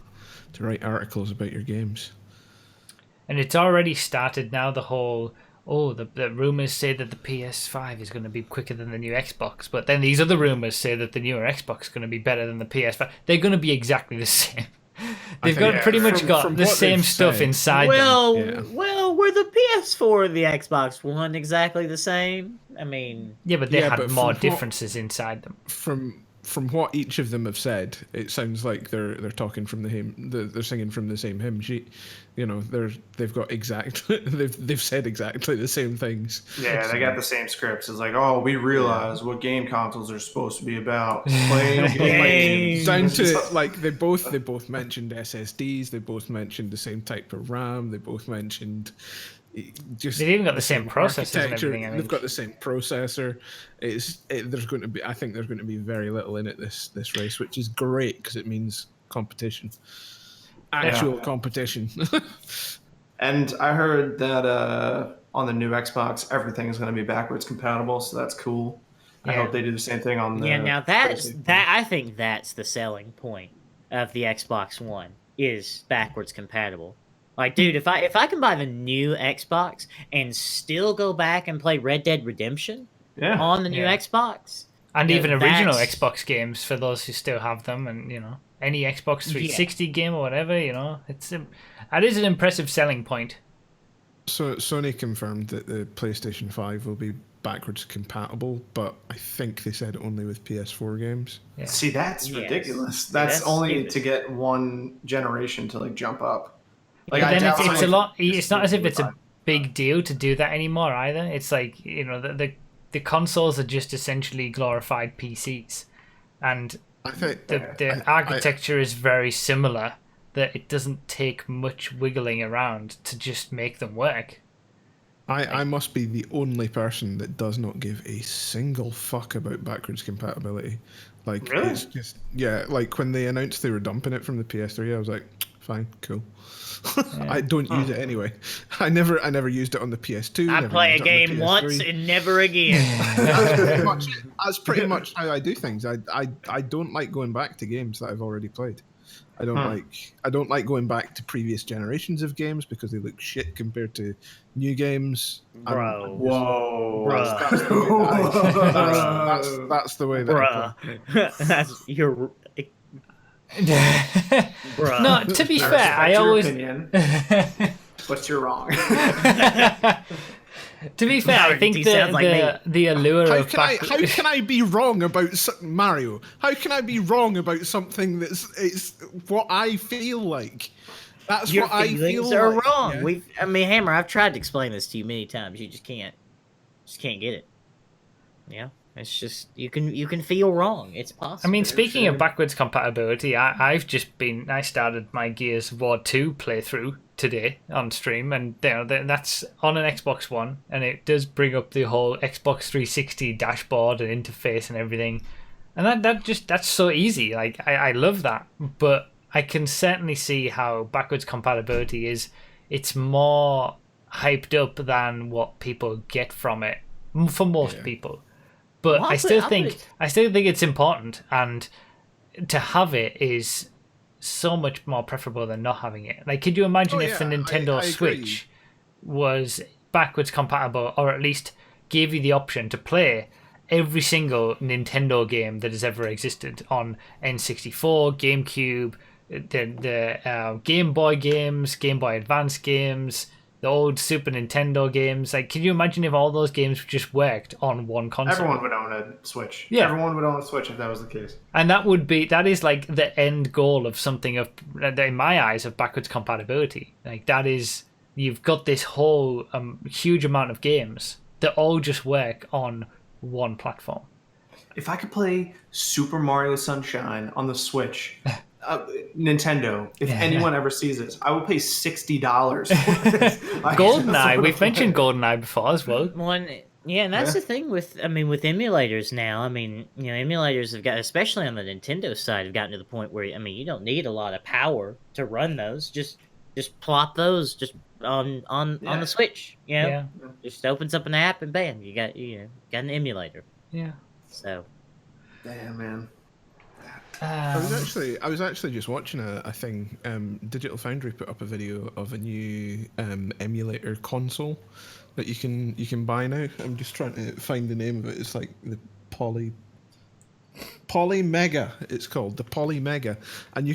to write articles about your games. And it's already started now. The whole the rumors say that the PS5 is going to be quicker than the new Xbox, but then these other rumors say that the newer Xbox is going to be better than the PS5. They're going to be exactly the same. They've think, got yeah, pretty much from got the what same they've stuff said- inside them. Well, Yeah. were the PS4 and the Xbox One exactly the same? I mean, Yeah, but they Yeah, had but more from what- differences inside them. From what each of them have said, it sounds like they're talking from the hymn. They're singing from the same hymn sheet. You know, they've got they've said exactly the same things. Yeah, they got the same scripts. It's like, oh, we realize what game consoles are supposed to be about. Playing games. Down to like they both mentioned SSDs. They both mentioned the same type of RAM. They both mentioned just They've even got the same processors and architecture. everything, I They've think. got the same processor. There's going to be. I think there's going to be very little in it this race, which is great because it means competition, actual competition. And I heard that on the new Xbox, everything is going to be backwards compatible, so that's cool. I Yeah. hope they do the same thing on the. yeah. Now that's PlayStation. that. I think that's the selling point of the Xbox One is backwards compatible. Like, dude, if I can buy the new Xbox and still go back and play Red Dead Redemption Yeah. on the new Yeah. Xbox, And Yeah, even original that's- Xbox games for those who still have them, and any Xbox 360 game or whatever, that is an impressive selling point. So Sony confirmed that the PlayStation 5 will be backwards compatible, but I think they said only with PS4 games. Yeah. See, that's Yes. ridiculous. Yeah, That's that's only stupid. to get one generation to like jump up. Like, But I then doubt it's a Sony lot. can It's not as if it's a just big deal to do that anymore either. It's like the consoles are just essentially glorified PCs, and I think the architecture is very similar. that it doesn't take much wiggling around to just make them work. I must be the only person that does not give a single fuck about backwards compatibility. Like, Really? it's just, yeah, like when they announced they were dumping it from the PS3, I was like, fine, cool. I don't use it anyway. I never used it on the PS2. I never play a used it on the game once PS3. and never again. That's pretty much how I do things. I don't like going back to games that I've already played. I don't like going back to previous generations of games because they look shit compared to new games. Bro. Whoa. Bruh. That's the way that I play. Bruh. That's your. Bruh. No, to be fair, I Respect your always. opinion, but you're wrong. To be fair, I Mario, think he sounds like the allure How of how can I be wrong about Mario? How can I be wrong about something it's what I feel like? That's Your what I feel feelings are like. wrong. Yeah. I mean, Hammer, I've tried to explain this to you many times. You just can't get it. Yeah, it's just you can feel wrong. It's possible. I mean, speaking of backwards compatibility, I started my Gears of War 2 playthrough today on stream, and that's on an Xbox One, and it does bring up the whole Xbox 360 dashboard and interface and everything, and that's so easy. Like I love that, but I can certainly see how backwards compatibility it's more hyped up than what people get from it for most people. But Well, I still think it's important, and to have it is so much more preferable than not having it. Like, could you imagine if the Nintendo I agree. Switch was backwards compatible, or at least gave you the option to play every single Nintendo game that has ever existed on N64, GameCube, the Game Boy games, Game Boy Advance games, the old Super Nintendo games? Like, can you imagine if all those games just worked on one console? Everyone would own a Switch. Yeah. Everyone would own a Switch if that was the case. And that is like the end goal of something of, in my eyes, of backwards compatibility. Like, that is, you've got this whole huge amount of games that all just work on one platform. If I could play Super Mario Sunshine on the Switch, Nintendo, if anyone ever sees this, I will pay $60 for this. GoldenEye, we've mentioned GoldenEye before as well. Yeah, and that's the thing with emulators now. I mean, emulators have got, especially on the Nintendo side, have gotten to the point where you don't need a lot of power to run those. Just plop those just on the Switch. Just opens up an app and bam, you got an emulator. Yeah. So. Damn, man. I was actually just watching a thing. Digital Foundry put up a video of a new emulator console that you can buy now. I'm just trying to find the name of it. It's like the Poly Mega. It's called the Poly Mega, and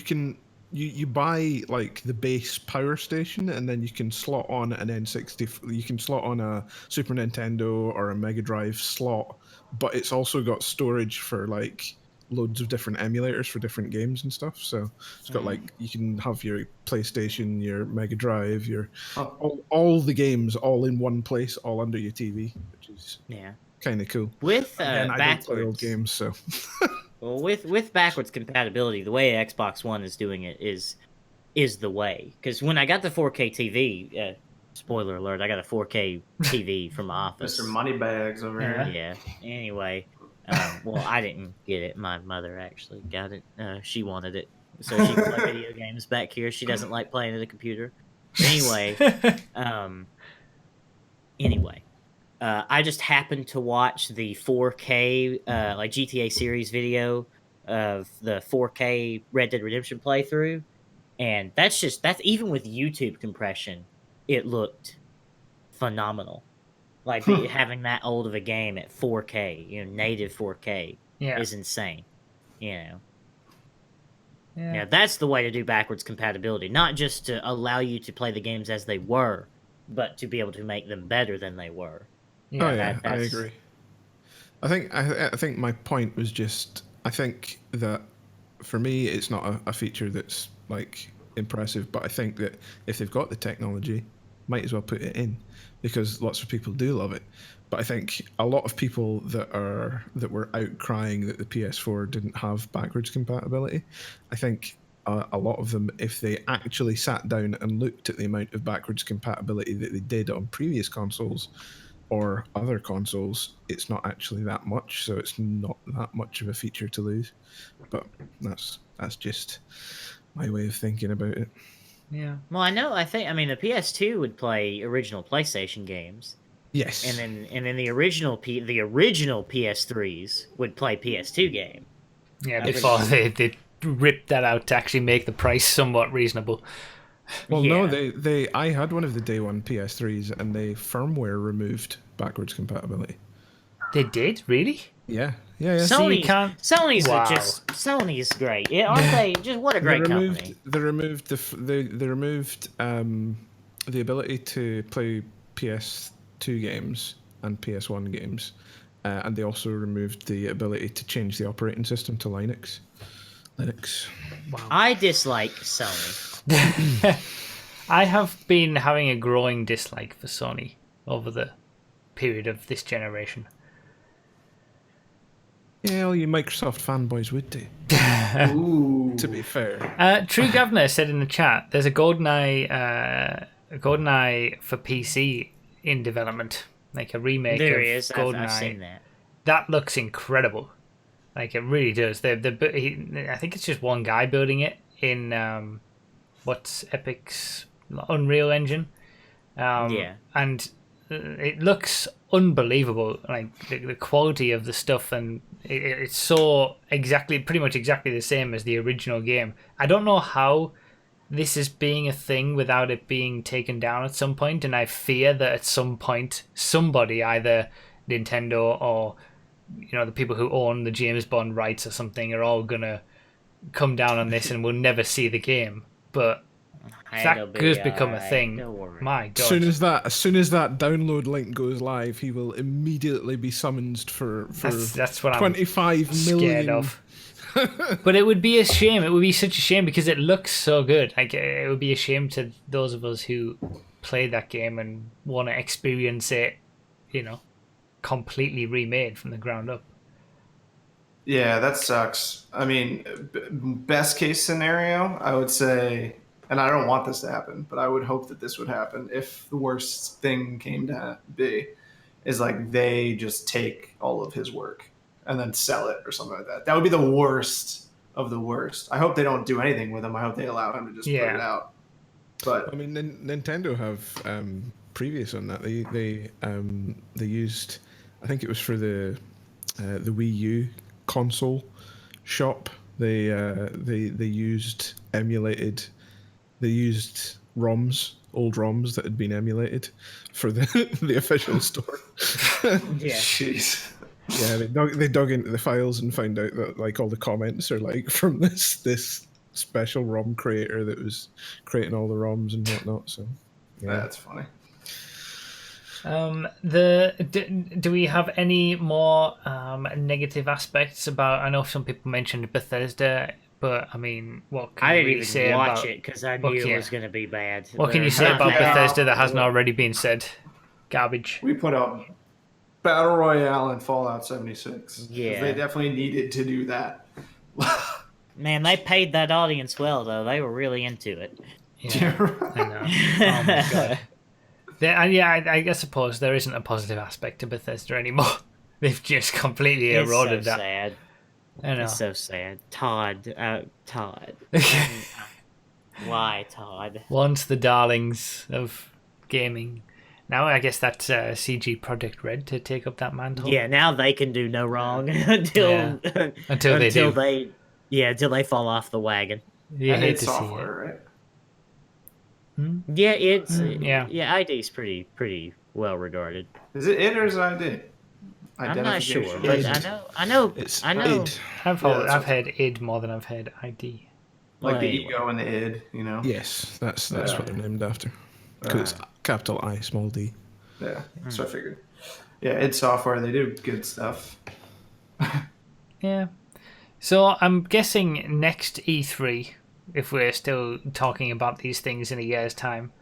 you buy like the base power station, and then you can slot on an N60. You can slot on a Super Nintendo or a Mega Drive slot, but it's also got storage for like loads of different emulators for different games and stuff. So it's got like, you can have your PlayStation, your Mega Drive, your all the games all in one place, all under your TV, which is kind of cool. With I don't play backwards old games, so well, with backwards compatibility, the way Xbox One is doing it is the way. Because when I got the 4K TV, spoiler alert, I got a 4K TV from my office. Mr. Moneybags over here. Yeah. Anyway. Well, I didn't get it. My mother actually got it. She wanted it, so she can play video games back here. She doesn't like playing at a computer. Anyway, I just happened to watch the 4K like GTA series video of the 4K Red Dead Redemption playthrough, and that's even with YouTube compression, it looked phenomenal. Like having that old of a game at 4K, native 4K, is insane. Yeah, that's the way to do backwards compatibility. Not just to allow you to play the games as they were, but to be able to make them better than they were. I agree. I think my point was just, I think that for me it's not a feature that's like impressive, but I think that if they've got the technology, might as well put it in, because lots of people do love it. But I think a lot of people that were outcrying that the PS4 didn't have backwards compatibility, I think a lot of them, if they actually sat down and looked at the amount of backwards compatibility that they did on previous consoles or other consoles, it's not actually that much, so it's not that much of a feature to lose. But that's just my way of thinking about it. Yeah. Well, I mean, the PS2 would play original PlayStation games, Yes. and then the original PS3s would play PS2 game. Yeah, before they ripped that out to actually make the price somewhat reasonable. Well, Yeah. no, I had one of the day one PS3s, and they firmware removed backwards compatibility. They did? Really? Yeah. So you can't... Sony's Wow. Sony's great. Yeah, aren't they? Just what a great company. They removed the ability to play PS2 games and PS1 games, and they also removed the ability to change the operating system to Linux. Wow. I dislike Sony. I have been having a growing dislike for Sony over the period of this generation. Yeah, all you Microsoft fanboys would do. Ooh. To be fair. True Governor said in the chat, there's a GoldenEye for PC in development, like a remake There of he is. GoldenEye. I've seen that. That looks incredible. Like, it really does. I think it's just one guy building it in what's Epic's Unreal Engine. Yeah. And it looks unbelievable. Like, the quality of the stuff, and it's so pretty much exactly the same as the original game. I don't know how this is being a thing without it being taken down at some point, and I fear that at some point somebody, either Nintendo or the people who own the James Bond rights or something, are all gonna come down on this and we'll never see the game. But if that does become a thing, my god. As soon as that download link goes live, he will immediately be summoned for that's what 25 I'm scared million of. But it would be a shame. It would be such a shame because it looks so good. Like, it would be a shame to those of us who play that game and want to experience it, completely remade from the ground up. Yeah, that sucks. I mean, best case scenario, I would say, and I don't want this to happen, but I would hope that this would happen if the worst thing came to be, is like they just take all of his work and then sell it or something like that. That would be the worst of the worst. I hope they don't do anything with him. I hope they allow him to just put it out. But I mean, Nintendo have previous on that. They used, I think it was for the Wii U console shop. They used ROMs, old ROMs that had been emulated for the official store. Yeah. Jeez. Yeah, they dug into the files and found out that like all the comments are like from this special ROM creator that was creating all the ROMs and whatnot. So yeah. That's funny. Do we have any more negative aspects about? I know some people mentioned Bethesda, but I mean, what can I you didn't really even say watch about it because I knew it was going to be bad. What can you say about Bethesda that hasn't already been said? Garbage. We put out Battle Royale and Fallout 76. Yeah. They definitely needed to do that. Man, they paid that audience well, though. They were really into it. Yeah, I know. Oh my god. I suppose there isn't a positive aspect to Bethesda anymore. They've just completely eroded it's so that. Sad. I know. It's so sad. Todd. Why, Todd? Once the darlings of gaming. Now I guess that's CG Project Red to take up that mantle. Yeah, now they can do no wrong until they fall off the wagon. You hate it's to see software, it. right? Yeah, it's yeah. ID's pretty well regarded. Is it id or is it ID? I'm not sure, Identification. but I know. It's I know. id. I've heard id more than I've heard ID. Like the anyway. ego and the id, Yes, that's what they're named after. Because it's capital I, small d. Yeah, that's what I figured. Yeah, id Software, they do good stuff. Yeah. So I'm guessing next E3, if we're still talking about these things in a year's time,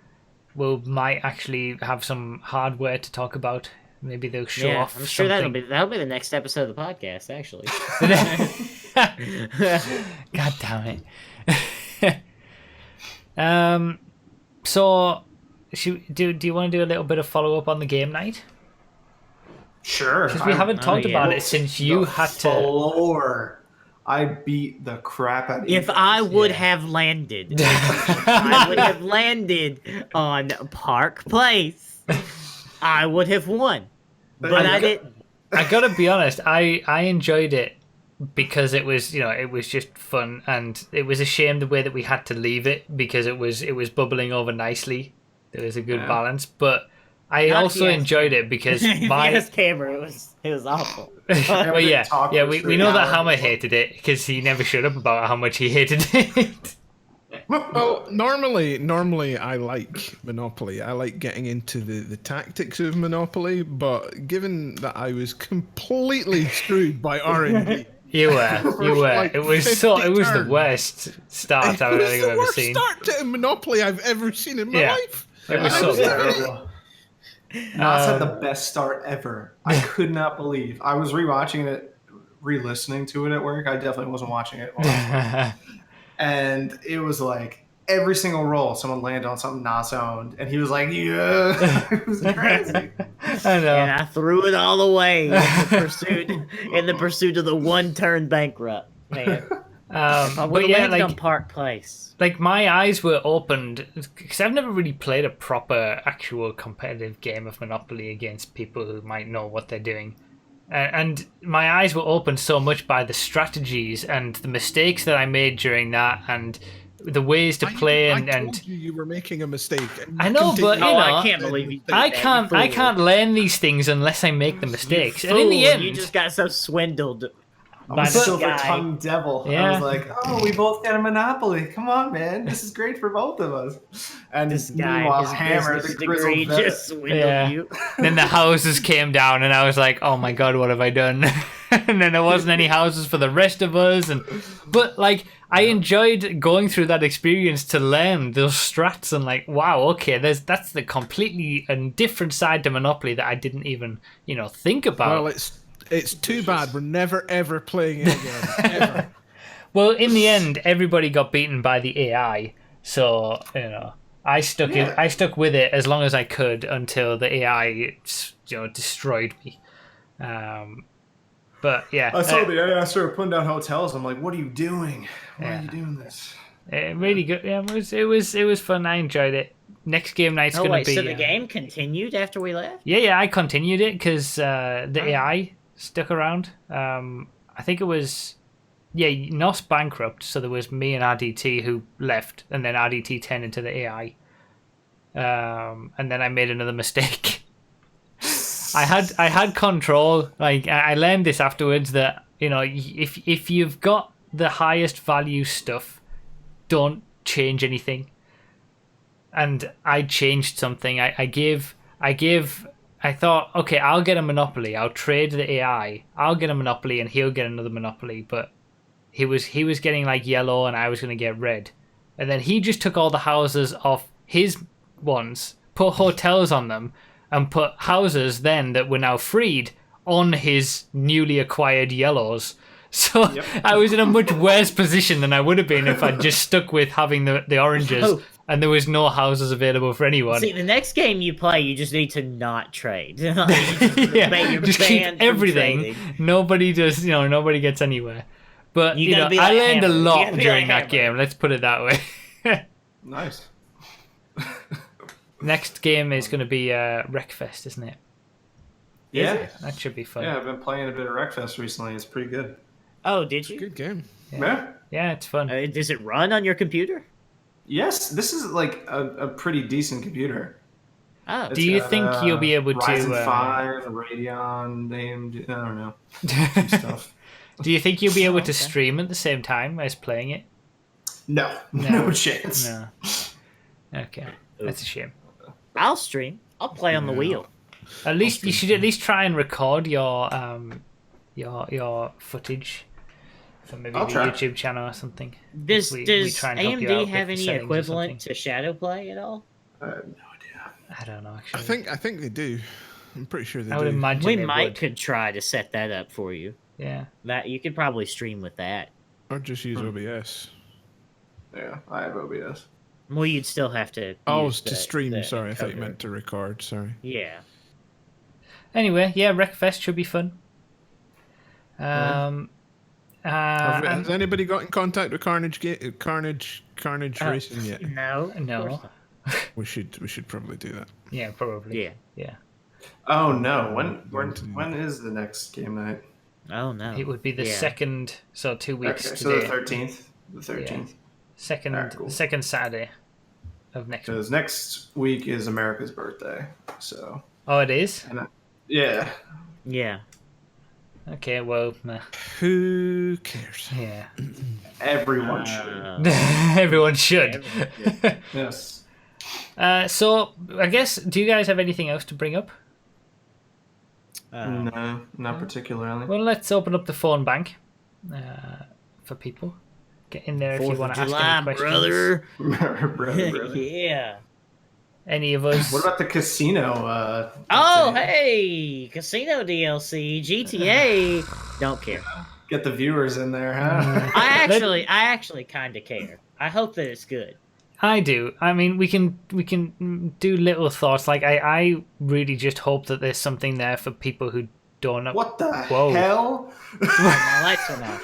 might actually have some hardware to talk about. Maybe they'll show off. I'm sure something. that'll be the next episode of the podcast. Actually, God damn it. So, do you want to do a little bit of follow up on the game night? Sure. Because we haven't talked about it since you had to. Floor. I beat the crap out of you. If I would Yeah. have landed, I would have landed on Park Place, I would have won. But I didn't. I gotta be honest, I enjoyed it because it was it was just fun, and it was a shame the way that we had to leave it because it was bubbling over nicely. There was a good balance, but I Not also the enjoyed it because my VS camera, it was awful. well, yeah, talk yeah, for we 3 know that hours. Hammer hated it because he never shut up about how much he hated it. Well, normally I like Monopoly. I like getting into the tactics of Monopoly, but given that I was completely screwed by R&D, You were. Like It was 50 the turns. worst start I it was think the I've ever worst seen. start to a Monopoly I've ever seen in my Yeah. life. It was That so was bad. terrible. Nas had the best start ever. I could not believe. I was rewatching it, re-listening to it at work. I definitely wasn't watching it. And it was like every single roll, someone landed on something Nas owned, and he was like, "Yeah," it was crazy. I know. And I threw it all away in the pursuit of the one-turn bankrupt. Man, I But would have yeah, landed on like Park Place. my eyes were opened because I've never really played a proper, actual competitive game of Monopoly against people who might know what they're doing. And my eyes were opened so much by the strategies and the mistakes that I made during that, and the ways to play. I and told you were making a mistake. And I you know, continue- but, you Oh, know, I can't believe you. I did that, you can't fool. learn these things unless I make the mistakes. And in the Fool, end, you just got so swindled I'm by a this silver guy. tongue devil. I Yeah. was like, "Oh, we both got a monopoly. Come on, man. This is great for both of us." And This guy, meanwhile, his Hammer, business the grizzled degree, vet, just swindled Yeah. you. then the houses came down, and I was like, "Oh my god, what have I done?" And then there wasn't any houses for the rest of us. But like, I enjoyed going through that experience to learn those strats and like, wow, okay, that's the completely and different side to Monopoly that I didn't even think about. Well, it's too bad we're never ever playing it again. Ever. Well, in the end, everybody got beaten by the AI, so I stuck with it as long as I could until the AI destroyed me. But yeah, I saw the AI started putting down hotels. I'm like, "What are you doing? Why are you doing this?" really good. Yeah, it was fun. I enjoyed it. Next game night's Oh gonna wait, be. so the game continued after we left? Yeah, I continued it because the AI stuck around. I think it was. Yeah, NOS bankrupt, so there was me and RDT who left, and then RDT turned into the AI. And then I made another mistake. I had control. Like I learned this afterwards that if you've got the highest value stuff, don't change anything. And I changed something. I thought, okay, I'll get a monopoly. I'll trade the AI. I'll get a monopoly, and he'll get another monopoly. But he was getting like yellow, and I was gonna get red. And then he just took all the houses off his ones, put hotels on them, and put houses then that were now freed on his newly acquired yellows. So I was in a much worse position than I would have been if I'd just stuck with having the oranges Oh. and there was no houses available for anyone. See, the next game you play, you just need to not trade. You're Yeah, just keep banned from everything. trading. Nobody does, nobody gets anywhere. But You gotta be I like learned a Hammer. You lot gotta be during like that Hammer. game. Let's put it that way. Nice. Next game is going to be Wreckfest, isn't it? Yeah. That should be fun. Yeah, I've been playing a bit of Wreckfest recently. It's pretty good. Oh, did you? Good game. Yeah. Yeah, it's fun. Does it run on your computer? Yes, this is like a pretty decent computer. Oh, Do you think you'll be able to, Ryzen 5, Radeon, named, I don't know, stuff. Do you think you'll be able Okay. to stream at the same time as playing it? No, No. no chance. No. Okay, that's a shame. I'll stream. I'll play on the wheel. At least you should at least try and record your footage for maybe I'll the try. YouTube channel or something. Does We try and help you out AMD with have the any settings or equivalent something. to Shadowplay at all? I have no idea. I don't know. Actually, I think they do. I'm pretty sure they I would do. imagine We they might would. could try to set that up for you. Yeah. That you could probably stream with that. Or just use OBS. Yeah, I have OBS. Well, you'd still have to. Oh, use to the- stream. the Sorry, I thought you encoder. meant to record. Sorry. Yeah. Anyway, yeah, Wreckfest should be fun. Has anybody got in contact with Carnage Racing yet? No. of No. course not. We should probably do that. Yeah, probably. Yeah. Yeah. Oh no! When is the next game night? Oh no. It would be the Yeah. second, so 2 weeks Okay, today. so the 13th. The 13th. Second, Alright, cool. second Saturday of next week. Because next week is America's birthday. So. Oh, it is? Yeah. Yeah. Okay, well, nah. Who cares? Yeah. Everyone should. Everyone should. Yes. So, I guess, do you guys have anything else to bring up? No, not particularly. Well, let's open up the phone bank for people. Get in there if you want to ask any questions. brother. Brother. Yeah. Any of us? What about the casino? Oh, update? hey, casino DLC, GTA. Don't care. Get the viewers in there, huh? I actually kind of care. I hope that it's good. I do. I mean, we can do little thoughts. Like, I really just hope that there's something there for people who don't know. What the Whoa. hell? My lights went off.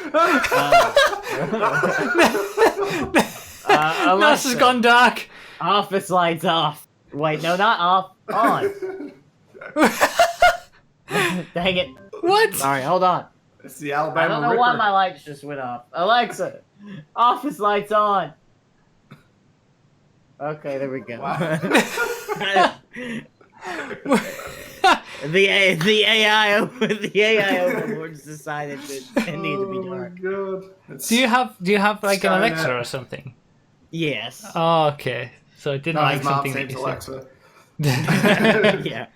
NASA's Alexa, gone dark. office lights off. Wait, no, not off. On. Dang it. What? Sorry, hold on. It's the I Alabama don't know Ripper. why my lights just went off. Alexa, office lights on. Okay, there we go. the AI overlords decided that it needed to be dark. God. Do you have like an Skynet. Alexa or something? Yes. Oh, okay. So it didn't No, like his mom something saves that you Alexa. said. Yeah.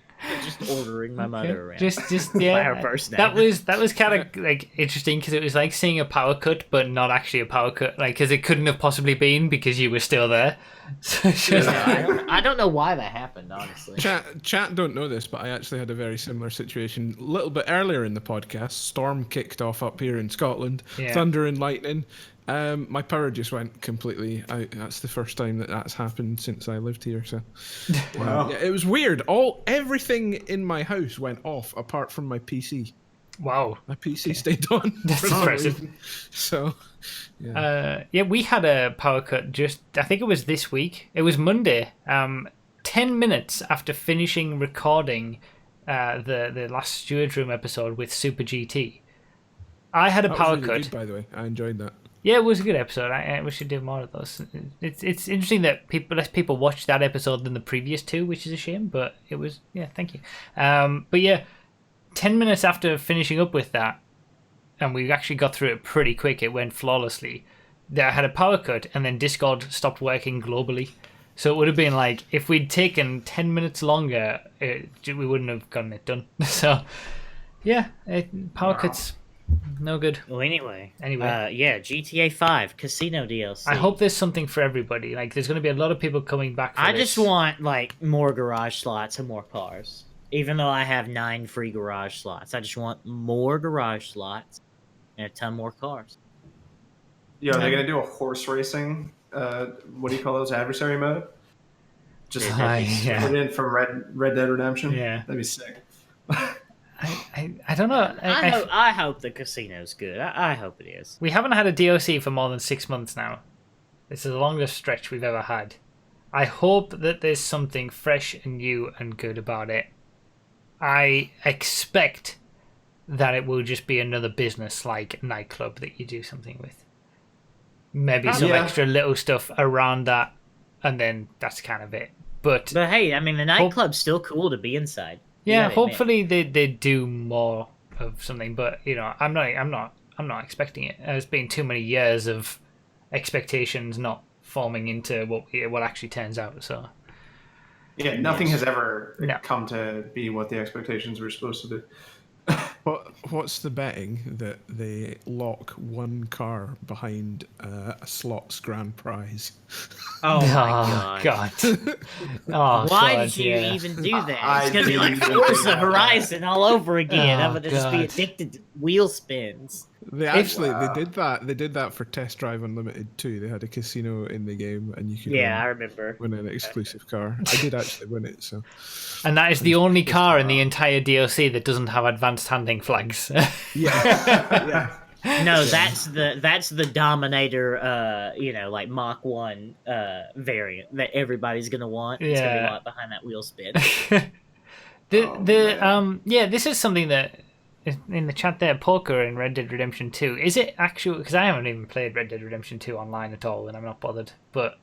Just ordering my mother around. Just yeah. By her first name. That was kind of like interesting because it was like seeing a power cut, but not actually a power cut. Like, because it couldn't have possibly been because you were still there. So it's just, I don't know why that happened, honestly. Chat don't know this, but I actually had a very similar situation a little bit earlier in the podcast. Storm kicked off up here in Scotland, Yeah. thunder and lightning. My power just went completely out. That's the first time that's happened since I lived here. So, Wow. yeah, it was weird. Everything in my house went off apart from my PC. wow. My PC stayed on. That's for some impressive. reason. So, yeah. We had a power cut I think it was this week. It was Monday. 10 minutes after finishing recording the last Steward Room episode with Super GT. I had a That was power really cut. good, by the way. I enjoyed that. Yeah, it was a good episode. We should do more of those. It's interesting that less people watched that episode than the previous two, which is a shame. But it was thank you. But yeah, 10 minutes after finishing up with that, and we actually got through it pretty quick. It went flawlessly. I had a power cut, and then Discord stopped working globally. So it would have been like if we'd taken 10 minutes longer, we wouldn't have gotten it done. So yeah, power cuts. No good. Well, anyway, Anyway. yeah, GTA 5 Casino DLC. I hope there's something for everybody. Like, there's going to be a lot of people coming back for I this. just want like more garage slots and more cars. Even though I have 9 free garage slots, I just want more garage slots and a ton more cars. Yo, are they gonna do a horse racing? What do you call those? Adversary mode? Just Yeah. put it in from Red Dead Redemption. Yeah. That'd be sick. I don't know. I hope the casino's good. I hope it is. We haven't had a DLC for more than 6 months now. This is the longest stretch we've ever had. I hope that there's something fresh and new and good about it. I expect that it will just be another business like nightclub that you do something with. Maybe some Yeah. extra little stuff around that, and then that's kind of it. But But hey, I mean, the nightclub's still cool to be inside. You yeah, gotta admit. hopefully they do more of something. But I'm not expecting it. There's been too many years of expectations not forming into what actually turns out. So Yeah, nothing has ever No. come to be what the expectations were supposed to be. What's the betting that they lock one car behind a slots grand prize? Oh my god. Oh, Why God, did you yeah. even do that? I It's gonna be like didn't Forza think about Horizon all over again. Oh, I'm gonna just be God. addicted to wheel spins. They actually they did that. They did that for Test Drive Unlimited too. They had a casino in the game, and you could Yeah, I remember. win an exclusive car. I did actually win it, so. And that is the only car in the entire DLC that doesn't have advanced handling flags. Yeah. No, that's the Dominator, like Mach 1 variant that everybody's gonna want. It's gonna be like behind that wheel spin. This is something that in the chat there, poker in Red Dead Redemption 2. Is it actual? Because I haven't even played Red Dead Redemption 2 online at all, and I'm not bothered. But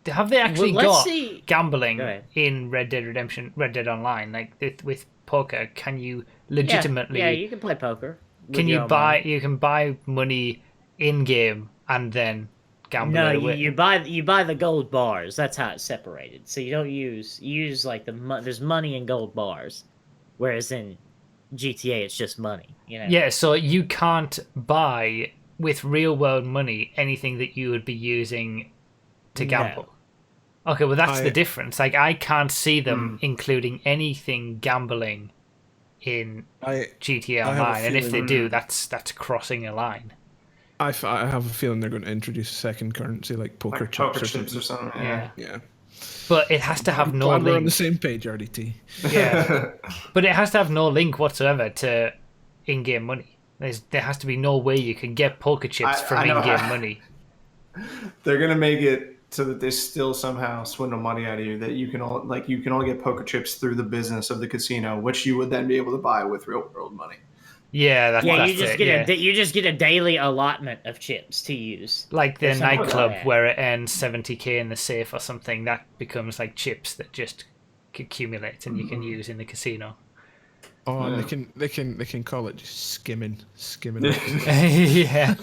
have they actually got gambling in Red Dead Online? Like with poker, can you legitimately? Yeah, you can play poker. Can you buy? Money. You can buy money in game and then gamble. No, you buy the gold bars. That's how it's separated. So you don't use like there's money in gold bars, whereas in GTA it's just money. Yeah, so you can't buy with real world money anything that you would be using to gamble. No. Okay, well that's the difference. Like I can't see them including anything gambling in GTA Online, and if they do, that's crossing a line. I have a feeling they're going to introduce a second currency like poker chips or something. Yeah. But it has to have no link. We're on the same page, RDT. Yeah. But it has to have no link whatsoever to in-game money. There has to be no way you can get poker chips from in-game money. They're going to make it so that they still somehow swindle money out of you, that you can only get poker chips through the business of the casino, which you would then be able to buy with real world money. Yeah, that's you just get a daily allotment of chips to use. Like the nightclub where it earns 70k in the safe or something, that becomes like chips that just accumulate and you can use in the casino. Oh, and they can call it just skimming. Yeah.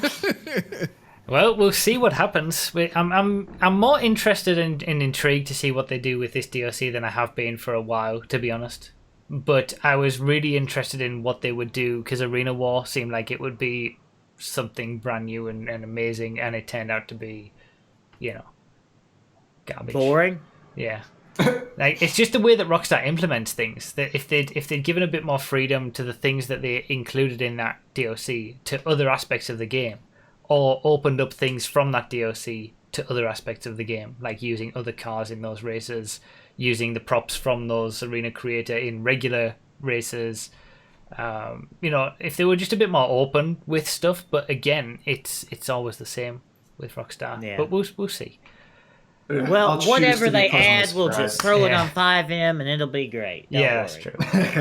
Well, we'll see what happens. I'm more interested and intrigued to see what they do with this DLC than I have been for a while, to be honest. But I was really interested in what they would do because Arena War seemed like it would be something brand new and amazing, and it turned out to be, garbage. Boring. Yeah. Like it's just the way that Rockstar implements things. That if they'd given a bit more freedom to the things that they included in that DLC to other aspects of the game, or opened up things from that DLC to other aspects of the game, like using other cars in those races, using the props from those arena creator in regular races. If they were just a bit more open with stuff, but again, it's always the same with Rockstar. Yeah. But we'll see. Well, whatever they add, we'll just throw it on 5M and it'll be great. Don't worry. That's true.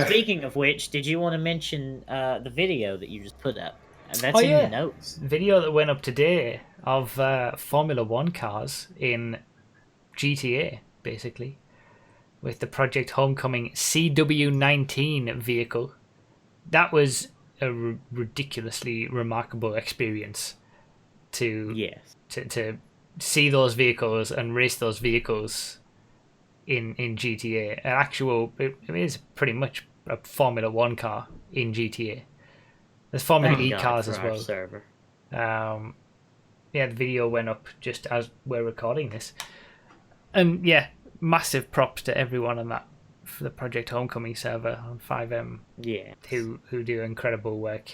Speaking of which, did you want to mention the video that you just put up? That's in the notes. Video that went up today of Formula 1 cars in GTA, basically, with the Project Homecoming CW19 vehicle. That was a ridiculously remarkable experience to see those vehicles and race those vehicles in GTA. It is pretty much a Formula 1 car in GTA. There's Formula E cars as well. Server. The video went up just as we're recording this. And massive props to everyone on that for the Project Homecoming server on 5M. Yeah. Who do incredible work.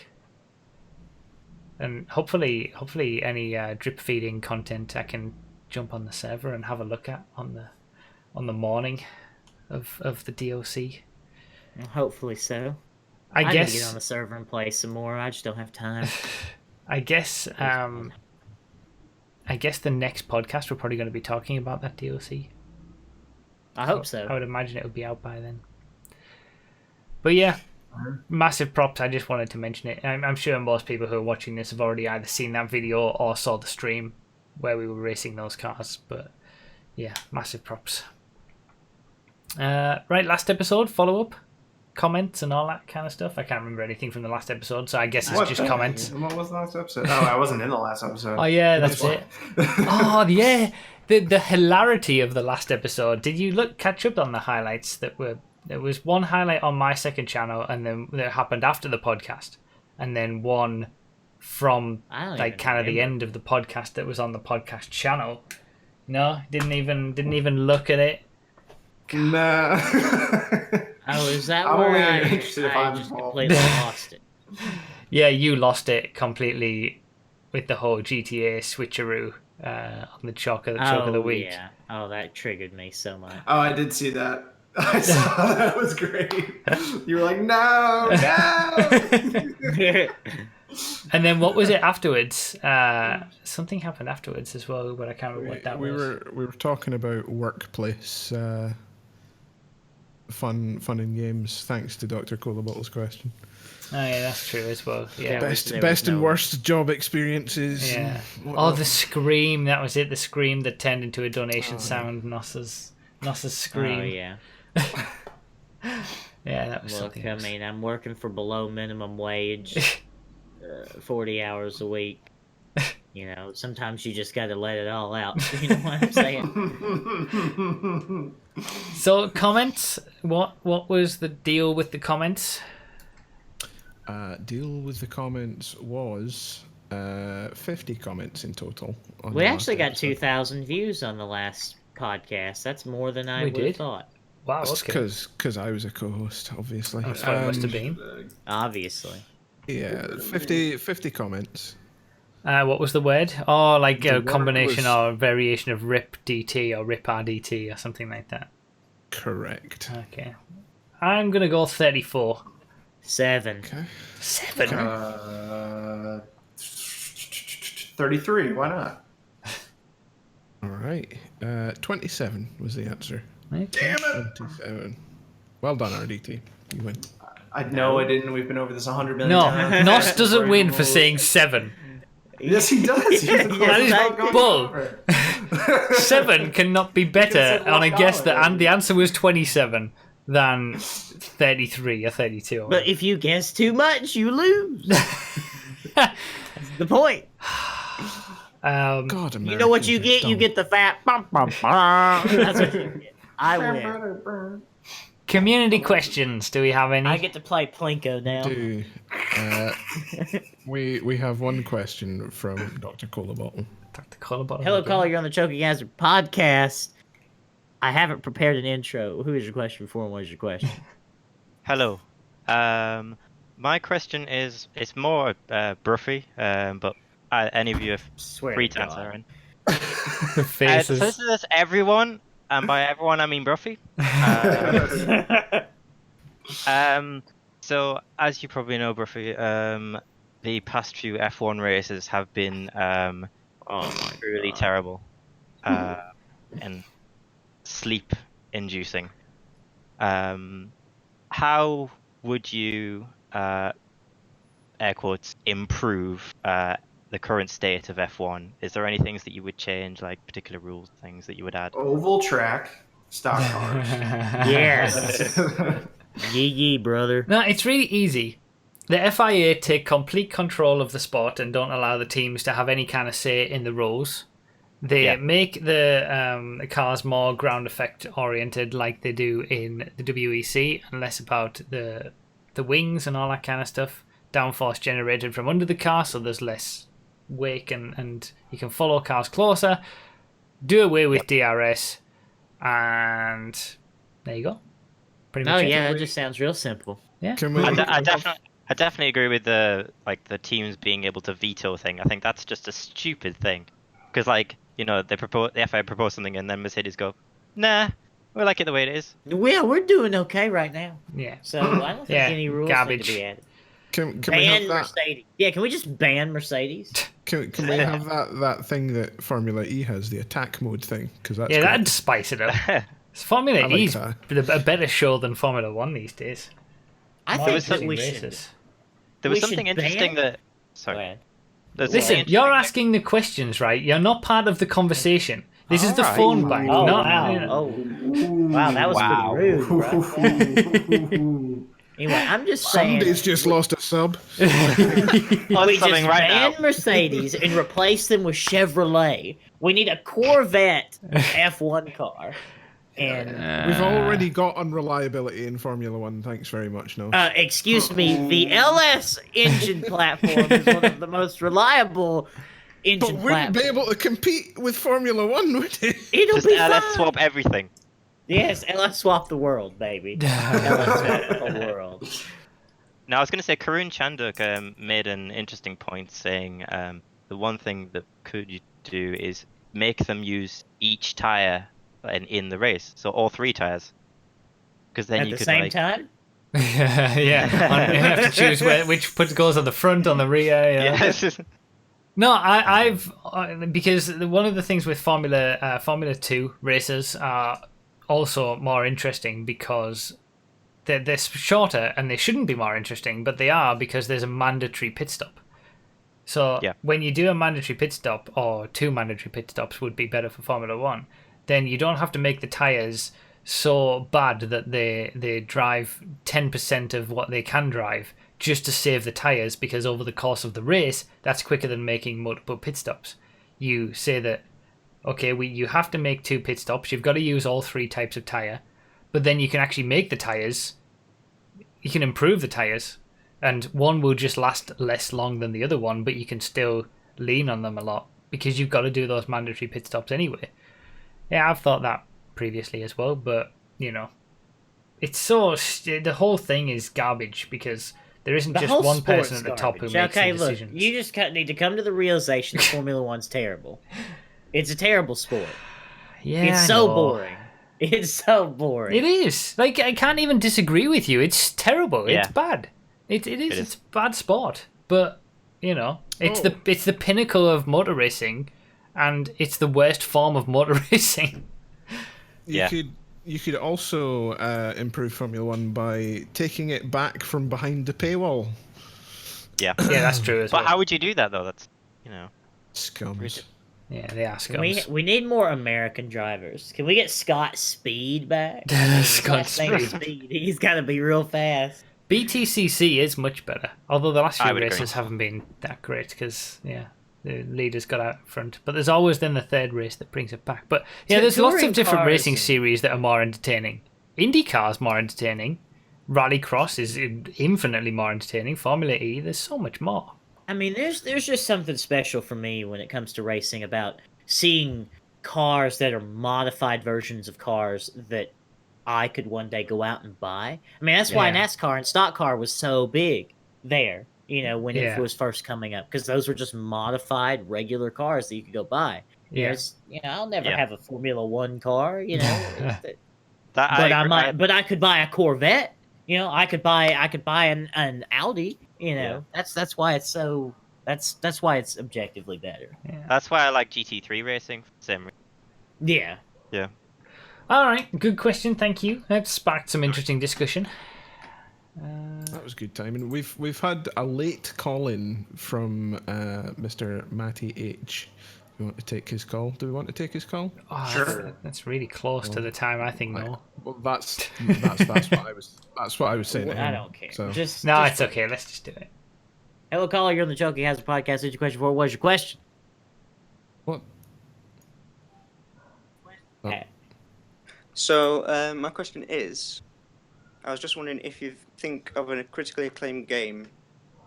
And hopefully any drip feeding content I can jump on the server and have a look at on the morning of the DLC. Hopefully so. I guess get on the server and play some more. I just don't have time. I guess the next podcast we're probably going to be talking about that DLC. I hope so. I would imagine it would be out by then. But yeah, massive props. I just wanted to mention it. I'm sure most people who are watching this have already either seen that video or saw the stream where we were racing those cars. But yeah, massive props. Right, last episode, follow-up. Comments and all that kind of stuff. I can't remember anything from the last episode, so I guess it's just comments. What was the last episode? Oh, I wasn't in the last episode. Oh yeah, that's it. Oh yeah, the hilarity of the last episode. Did you catch up on the highlights that were? There was one highlight on my second channel, and then that happened after the podcast, and then one from kind of the end of the podcast that was on the podcast channel. No, didn't even look at it. Nah. Oh, is that I'm where only I interested if I'm just completely lost it? Yeah, you lost it completely with the whole GTA switcheroo on the choke of the week. Yeah. Oh, that triggered me so much. Oh, I did see that. I saw that. It was great. You were like, no. And then what was it afterwards? Something happened afterwards as well, but I can't remember what that we was. were talking about workplace fun and games. Thanks to Dr. Cola Bottle's question. Oh yeah, that's true as well. Yeah. Best and worst job experiences. Yeah. Oh, the scream. That was it. The scream that turned into a donation sound. Nossa's scream. Oh, yeah. Yeah, that was Look, something I else. mean, I'm working for below minimum wage, 40 hours a week. You know, sometimes you just got to let it all out. You know what I'm saying? So comments. What was the deal with the comments? Deal with the comments was 50 comments in total. On We the actually last got episode. 2,000 views on the last podcast. That's more than I We would have did? thought. Wow. That's Okay. because I was a co-host, obviously. That's what it must have been. Obviously. Yeah, 50 comments. What was the word? Oh, like The a word combination was- or variation of RIP DT or RIP RDT or something like that. Correct. Okay. I'm gonna go 34. 7. Okay. 7. 33. Why not? All right. 27 was the answer. Okay. 27. Well done, RDT. You win. I didn't. We've been over this 100 million No, times. Nos doesn't win for saying 7. Yes, he does. He's the Yes, closest I I've gone bull. over. 7 cannot be better said on a walk guess out, that, and baby. the answer was 27 than 33 or 32. But if you guess too much, you lose. That's the point. God, You know what you Americans are get? You dumb. get the fat. Bum, bum, bum. That's what you get. I win. Community questions. Do we have any? I get to play Plinko now. Do, we have one question from Dr. Cola Bottle. Dr. Cola Bottle Hello, again. caller. You're on the Choking Hazard podcast. I haven't prepared an intro. Who is your question for, and what is your question? Hello. My question is, it's more Broughy, but any of you are Swear free to to God. answer. Aaron. The faces. This is everyone, and by everyone I mean Broughy. So, as you probably know, Broughy, the past few F1 races have been really terrible and sleep-inducing. How would you, air quotes, improve the current state of F1? Is there any things that you would change, like particular rules, things that you would add? Oval track, stock cars. Yes. Yee, brother. No, it's really easy. The FIA take complete control of the sport and don't allow the teams to have any kind of say in the rules. They make the cars more ground effect oriented, like they do in the WEC, and less about the wings and all that kind of stuff. Downforce generated from under the car, so there's less wake, and you can follow cars closer. Do away with DRS, and there you go. Pretty Oh much. yeah, it. that just sounds real simple. Yeah. Can we? I definitely agree with the teams being able to veto thing. I think that's just a stupid thing, because the FIA propose something and then Mercedes go, nah, we like it the way it is. Yeah, we're doing okay right now. Yeah. So I don't think Yeah, any rules garbage. need to be added. Can we Ban have that? Mercedes. Yeah, can we just ban Mercedes? Can we have that thing that Formula E has, the attack mode thing? Because that's Yeah, great. that'd spice it up. Formula I like E's that. a better show than Formula One these days. I More think was that something we interesting should. races. There was We something should interesting ban- that. Go Sorry. ahead. There's something Listen, interesting you're that- asking the questions, right? You're not part of the conversation. This is the Alright. phone bank. Oh not, wow! you know. Oh wow, that was Wow. pretty rude, bro. Anyway, I'm just saying. Somebody's just lost a sub. we just something right ban now. Mercedes and replace them with Chevrolet. We need a Corvette F1 car. And We've already got unreliability in Formula One. Thanks very much, no. excuse me, the LS engine platform is one of the most reliable But engine wouldn't be platforms. able to compete with Formula One, would it? It'll Just be let's fine. swap everything. Yes, LS swap the world, baby. LS swap the world. Now, I was going to say Karun Chanduk made an interesting point, saying the one thing that could do is make them use each tire in the race, so all 3 tires, because then At you the could same like time? yeah. You have to choose which goes on the front, on the rear. Yeah. yeah, it's just- No, I've because one of the things with Formula 2 races are also more interesting because they're shorter and they shouldn't be more interesting, but they are because there's a mandatory pit stop. So Yeah. when you do a mandatory pit stop, or 2 mandatory pit stops would be better for Formula 1, then you don't have to make the tyres so bad that they drive 10% of what they can drive just to save the tyres, because over the course of the race, that's quicker than making multiple pit stops. You say that, okay, you have to make 2 pit stops, you've got to use all 3 types of tyre, but then you can actually make the tyres, you can improve the tyres, and one will just last less long than the other one, but you can still lean on them a lot because you've got to do those mandatory pit stops anyway. Yeah, I've thought that previously as well, but it's so the whole thing is garbage because there isn't The just whole one person sport's at the top who garbage. makes Okay, the look, decisions. you just need to come to the realization that Formula One's terrible. It's a terrible sport. Yeah, It's I so know. boring. It's so boring. It is. Like, I can't even disagree with you. It's terrible. Yeah. It's bad. It is. is. It's bad sport. But it's Oh. the pinnacle of motor racing, and it's the worst form of motor racing. Yeah. You could also improve Formula One by taking it back from behind the paywall. yeah. Yeah, that's true as But well. how would you do that though? That's Scums. Yeah, they are Can scums. we need more American drivers. Can we get Scott Speed back? I mean, his Scott last name is Speed. He's got to be real fast. BTCC is much better, although the last I few would agree. races haven't been that great because the leaders got out front. But there's always then the third race that brings it back. But yeah, there's lots of Touring different cars racing and- series that are more entertaining. IndyCar's more entertaining. Rallycross is infinitely more entertaining. Formula E, there's so much more. I mean, there's just something special for me when it comes to racing about seeing cars that are modified versions of cars that I could one day go out and buy. I mean, that's why Yeah. NASCAR and stock car was so big there, when Yeah. it was first coming up, because those were just modified regular cars that you could go buy. Yeah. I'll never Yeah. have a Formula One car, that. but I agree- might, but I could buy a Corvette. I could buy an Audi. Yeah. That's why it's so. That's why it's objectively better. That's why I like GT3 racing. Same. Yeah. All right, good question. Thank you. That sparked some interesting discussion. That was good timing. We've had a late call in from Mr. Matty H. You want to take his call? Do we want to take his call? Oh, Sure. That's really close to the time. I think no. Well, that's what I was saying. to I him. don't care. So, Just No, just- it's okay. Let's just do it. Hello, caller. You're on the Chunky Has a Podcast. What's your question for? What's your question? what? Oh. Okay. So my question is, I was just wondering if you think of a critically acclaimed game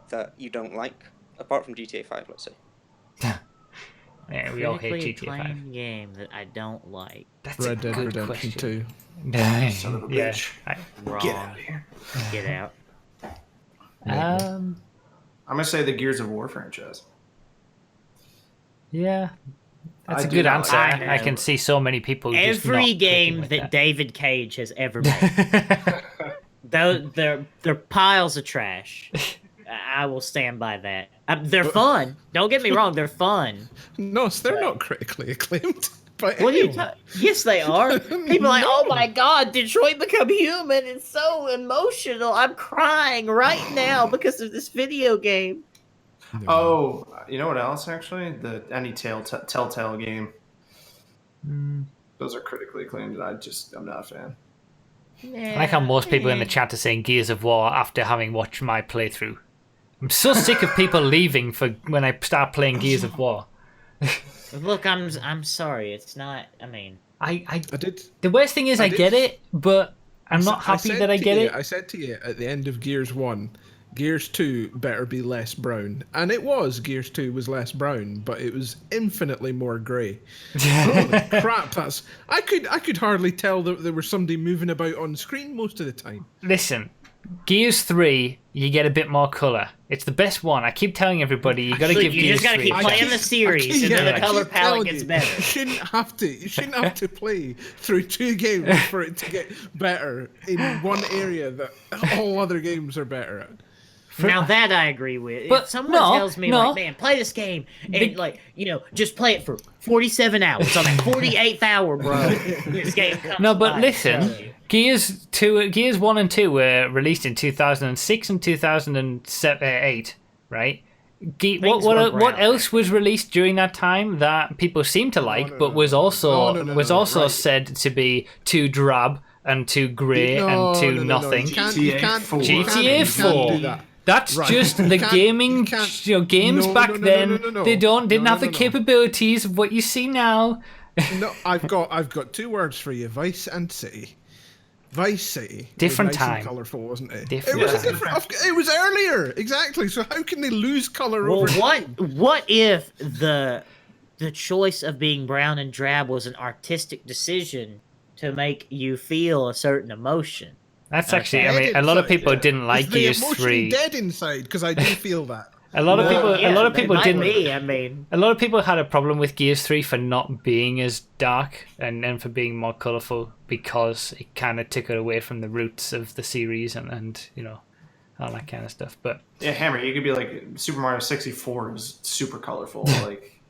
that you don't like, apart from GTA 5, let's say. Yeah, we all hate Critically GTA 5. acclaimed game that I don't like. That's Red a Dead good Redemption question. 2. Son of a Yeah. bitch. Wrong. Get out of here. Get out. Um. I'm gonna say the Gears of War franchise. Yeah. That's I a do good not answer. like I can see so many people. just Every not game picking that with David Cage has ever made, they're piles of trash. I will stand by that. They're fun. Don't get me wrong. They're fun. No, they're not critically acclaimed. But What are you? anyone. Yes, they are. People are like, oh No. my god, Detroit Become Human. It's so emotional. I'm crying right now because of this video game. Oh, you know what else? Actually, any Telltale game. Those are critically acclaimed, and I'm not a fan. I like how most people in the chat are saying Gears of War after having watched my playthrough. I'm so sick of people leaving for when I start playing Gears of War. Look, I'm sorry. It's not. I mean, I did. the worst thing is I did- get it, but I'm not happy said that I to get you- it. I said to you at the end of Gears 1, Gears 2 better be less brown. And it was. Gears 2 was less brown, but it was infinitely more grey. Holy crap, that's... I could hardly tell that there was somebody moving about on screen most of the time. Listen, Gears 3, you get a bit more color. It's the best one. I keep telling everybody you got to give You Gears just gotta 3. keep playing the series, and then the color palette gets better. You shouldn't have to play through 2 games for it to get better in one area that all other games are better at. Now that I agree with. But if someone no, tells me, no. like, man, play this game, and, just play it for 47 hours on that 48th hour, bro. This game comes No, but by, listen, I'm telling you. Gears 1 and 2 were released in 2006 and 2008, right? What else was released during that time that people seemed to like, but was also said to be too drab and too grey and too nothing? GTA 4. Do that. That's Right. just You the can't- gaming you can't- games No, back no, no, then. no, no, no. They didn't have the No. capabilities of what you see now. No, I've got 2 words for you: Vice and City. Vice City. Different was nice time. And colourful, wasn't it? Different it was time. different. It was earlier, exactly. So how can they lose colour Well, over? what if the choice of being brown and drab was an artistic decision to make you feel a certain emotion? That's Okay. actually, I mean, a lot of people didn't like Is the Gears emotion 3. dead inside? Because I do feel that. A lot of people it might didn't. be, I mean, A lot of people had a problem with Gears 3 for not being as dark and for being more colourful because it kind of took it away from the roots of the series and all that kind of stuff. But Yeah, Hammer, you could be like Super Mario 64 is super colorful. Like,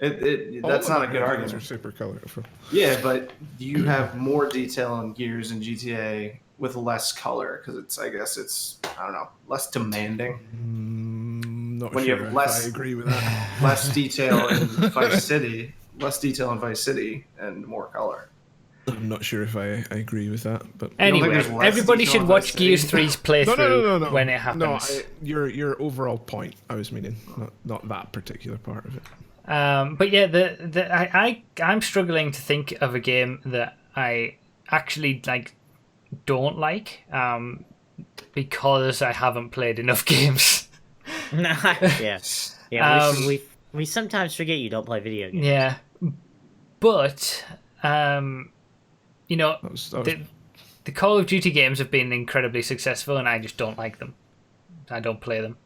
that's not a good Are argument. super colourful. Yeah, but you have more detail in Gears and GTA with less color because I guess it's less demanding. Not When sure you have if less- I agree with that. Less detail in Vice City, and more color. I'm not sure if I agree with that, but anyway, there's less everybody detail should in watch Vice City? Gears 3's playthrough no. when it happens. No, your overall point. I was meaning not that particular part of it. But yeah, I'm struggling to think of a game that I actually don't like because I haven't played enough games. yeah. We sometimes forget you don't play video games. Yeah, but That was the Call of Duty games have been incredibly successful, and I just don't like them. I don't play them.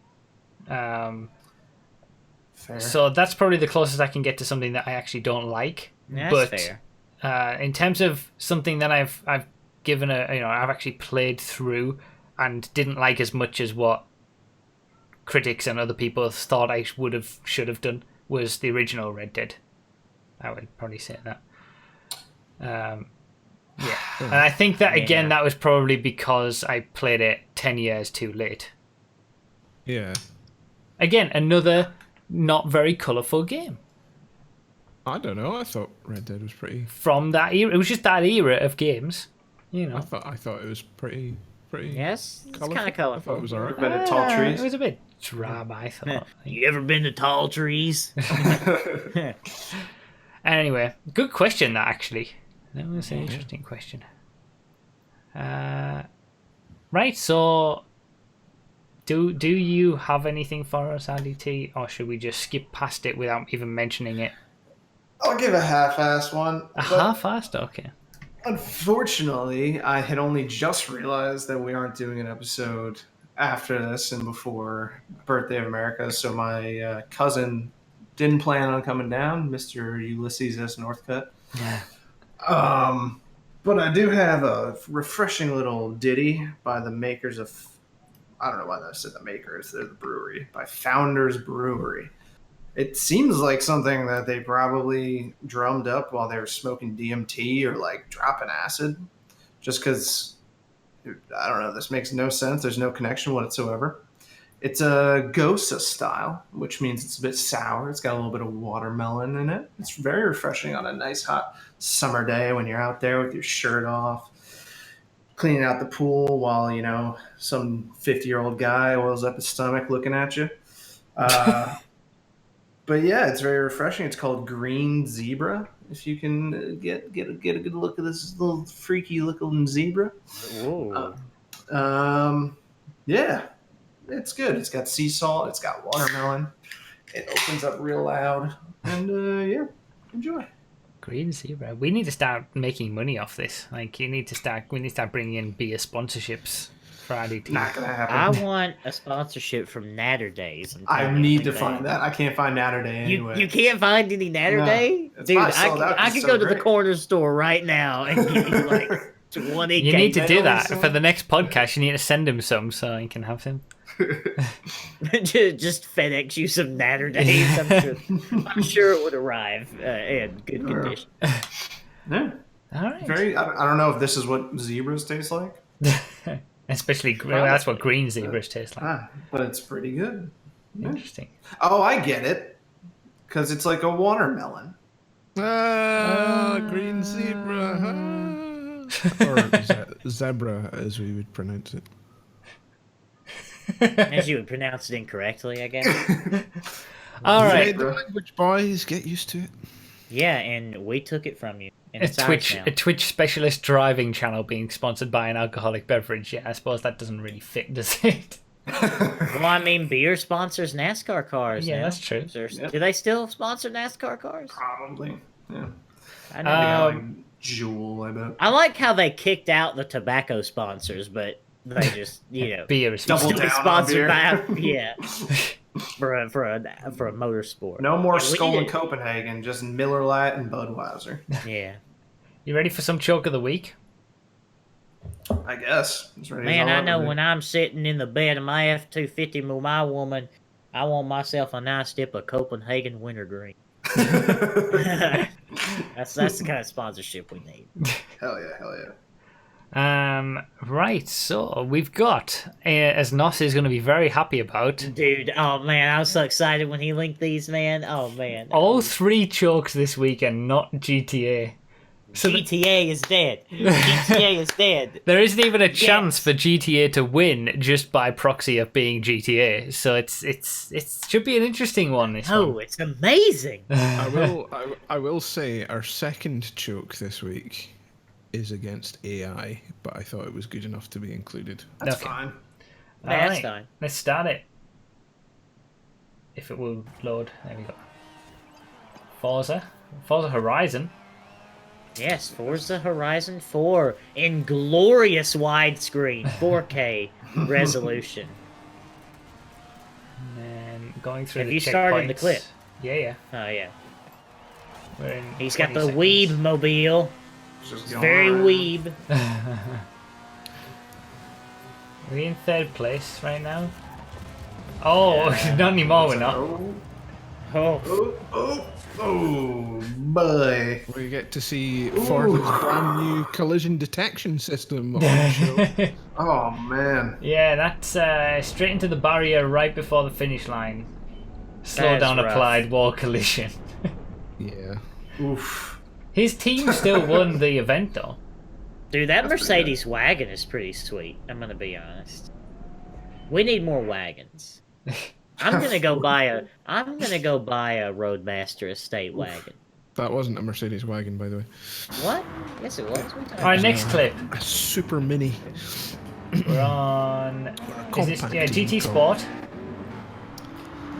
Fair. So that's probably the closest I can get to something that I actually don't like. That's but fair. In terms of something that I've given I've actually played through and didn't like as much as what critics and other people thought I should have done was the original Red Dead. I would probably say that. Yeah, and I think that again that was probably because I played it 10 years too late. yeah. Again, another not very colourful game I don't know. I thought Red Dead was pretty. from that era. It was just that era of games, I thought it was pretty. Yes, it's Colourful? kind of I thought colorful. it was alright. Been at Tall Trees. It was a bit drab, I thought. You ever been to Tall Trees? Anyway, good question that actually. That was an interesting question. Right, so do you have anything for us, Andy T, or should we just skip past it without even mentioning it? I'll give a half-assed one. A half-assed? Okay. Unfortunately, I had only just realized that we aren't doing an episode after this and before Birthday of America, so my cousin didn't plan on coming down, Mr. Ulysses S. Northcutt. Yeah. But I do have a refreshing little ditty by the makers of, I don't know why I said the makers, they're the brewery, by Founders Brewery. It seems like something that they probably drummed up while they were smoking DMT or dropping acid. Just because, I don't know, this makes no sense. There's no connection whatsoever. It's a Gosa style, which means it's a bit sour. It's got a little bit of watermelon in it. It's very refreshing on a nice hot summer day when you're out there with your shirt off, cleaning out the pool while, some 50-year-old guy oils up his stomach looking at you. But yeah, it's very refreshing. It's called Green Zebra. If you can get a good look at this little freaky looking zebra. Yeah, it's good. It's got sea salt. It's got watermelon. It opens up real loud. And yeah, enjoy. Green Zebra. We need to start making money off this. We need to start bringing in beer sponsorships. Friday tea. Not gonna I happen. want a sponsorship from Natter Days. I need to find that. I can't find Natter Day anyway. You can't find any Natter No, Day? it's Dude, probably sold out 'cause I it's could so go to the great. corner store right now and get you like 20 You need to cases. do that soon. for the next podcast. You need to send him some so he can have them. Just FedEx you some Natter Days. I'm sure it would arrive in good condition. Yeah. All right. I don't know if this is what zebras taste like. Especially, well, that's what green zebras taste like. But it's pretty good. Yeah. Interesting. Oh, I get it. Because it's like a watermelon. Green zebra. Or zebra, as we would pronounce it. As you would pronounce it incorrectly, I guess. All right. The language, boys, get used to it. Yeah, and we took it from you. And A it's ours Twitch, now. a Twitch specialist driving channel being sponsored by an alcoholic beverage. Yeah, I suppose that doesn't really fit, does it? Well, I mean, beer sponsors NASCAR cars. Yeah, now. that's true. Do they still sponsor NASCAR cars? Probably. Yeah. I know. Like Jewel, I bet. I like how they kicked out the tobacco sponsors, but they just, Beer is Double still down on sponsored beer. by yeah for a motorsport. No more Yeah, Skull we in need Copenhagen, just Miller Lite and Budweiser. it. Yeah, You ready for some choke of the week? I guess. As ready as man, I'll I ever know be. when I'm sitting in the bed of my F-250 with my woman, I want myself a nice dip of Copenhagen wintergreen. That's the kind of sponsorship we need. Hell yeah. Right, so we've got, as Nos is going to be very happy about, Dude, oh man, I was so excited when he linked these, man. Oh man. all 3 chokes this week and not GTA. So GTA is dead. GTA is dead. there isn't even a chance Yes. for GTA to win just by proxy of being GTA. So it should be an interesting one. This Oh, one. it's amazing. I will say our second choke this week is against AI, but I thought it was good enough to be included. That's Okay. fine. That's Alright, fine. let's start it. If it will load, there we go. Forza Horizon. Yes, Forza Horizon 4 in glorious widescreen 4K resolution. And then going through Have the you started the checkpoints. clip? Yeah. Oh yeah. We're in He's got 20 the weeb seconds. mobile. It's just It's going very around. weeb. We're in 3rd place right now. Oh, not anymore. We're not. Oh, boy. We get to see Forza's brand new collision detection system on the show. Oh, man. Yeah, that's straight into the barrier right before the finish line. Slow That is down rough. applied wall collision. Yeah. Oof. His team still won the event though. Dude, that That's pretty Mercedes wagon is pretty sweet. I'm gonna be honest. We need more wagons. I'm gonna go buy a Roadmaster Estate wagon. That wasn't a Mercedes wagon, by the way. What? Yes, it was. What are you talking Alright, about? next clip. A super mini. We're on. Is this compact GT car. Sport?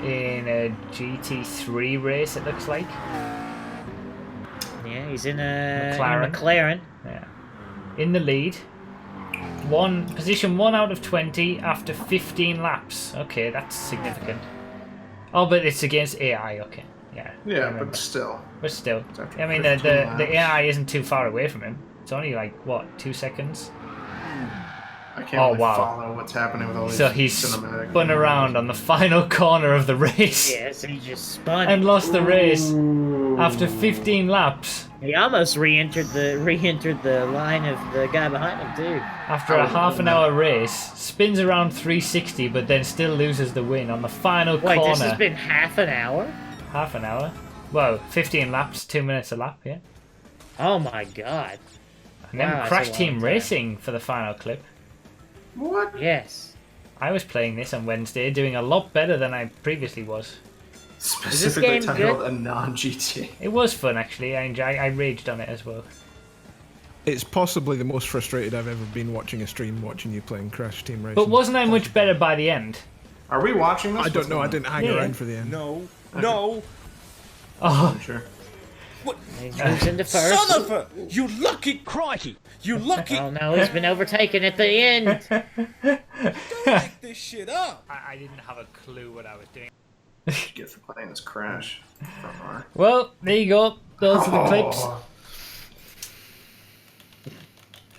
In a GT3 race, it looks like. Yeah, he's in a McLaren. McLaren. Yeah. In the lead. Position 1 out of 20 after 15 laps. Okay, that's significant. Oh, but it's against AI. Okay, yeah. I Yeah, remember. but still. But still, after I mean, the 15 laps. AI isn't too far away from him. It's only like what, 2 seconds. I can't Oh, really wow. follow what's happening with all these So he's cinematic spun around on the final corner of the race Yes, he just spun. and lost the race Ooh. after 15 laps. He almost re-entered the line of the guy behind him too. After a half an hour race, spins around 360, but then still loses the win on the final Wait, corner. this has been half an hour? Half an hour. Well, 15 laps, 2 minutes a lap, yeah. Oh my god. And then Wow, that's Crash a long Team time. Racing for the final clip. What? Yes. I was playing this on Wednesday, doing a lot better than I previously was. Specifically game titled good? a non-GTA. It was fun, actually. I raged on it as well. It's possibly the most frustrated I've ever been watching a stream, watching you playing Crash Team Racing. But wasn't I much better by the end? Are we watching this? I don't know. I didn't hang Yeah. around for the end. No. Oh, I'm sure. He moves into first. Son of a... You lucky crikey! You lucky... Oh no, he's been overtaken at the end. Don't make this shit up! I didn't have a clue what I was doing. Get for playing this Crash. Front bar. Well, there you go. Those are the clips.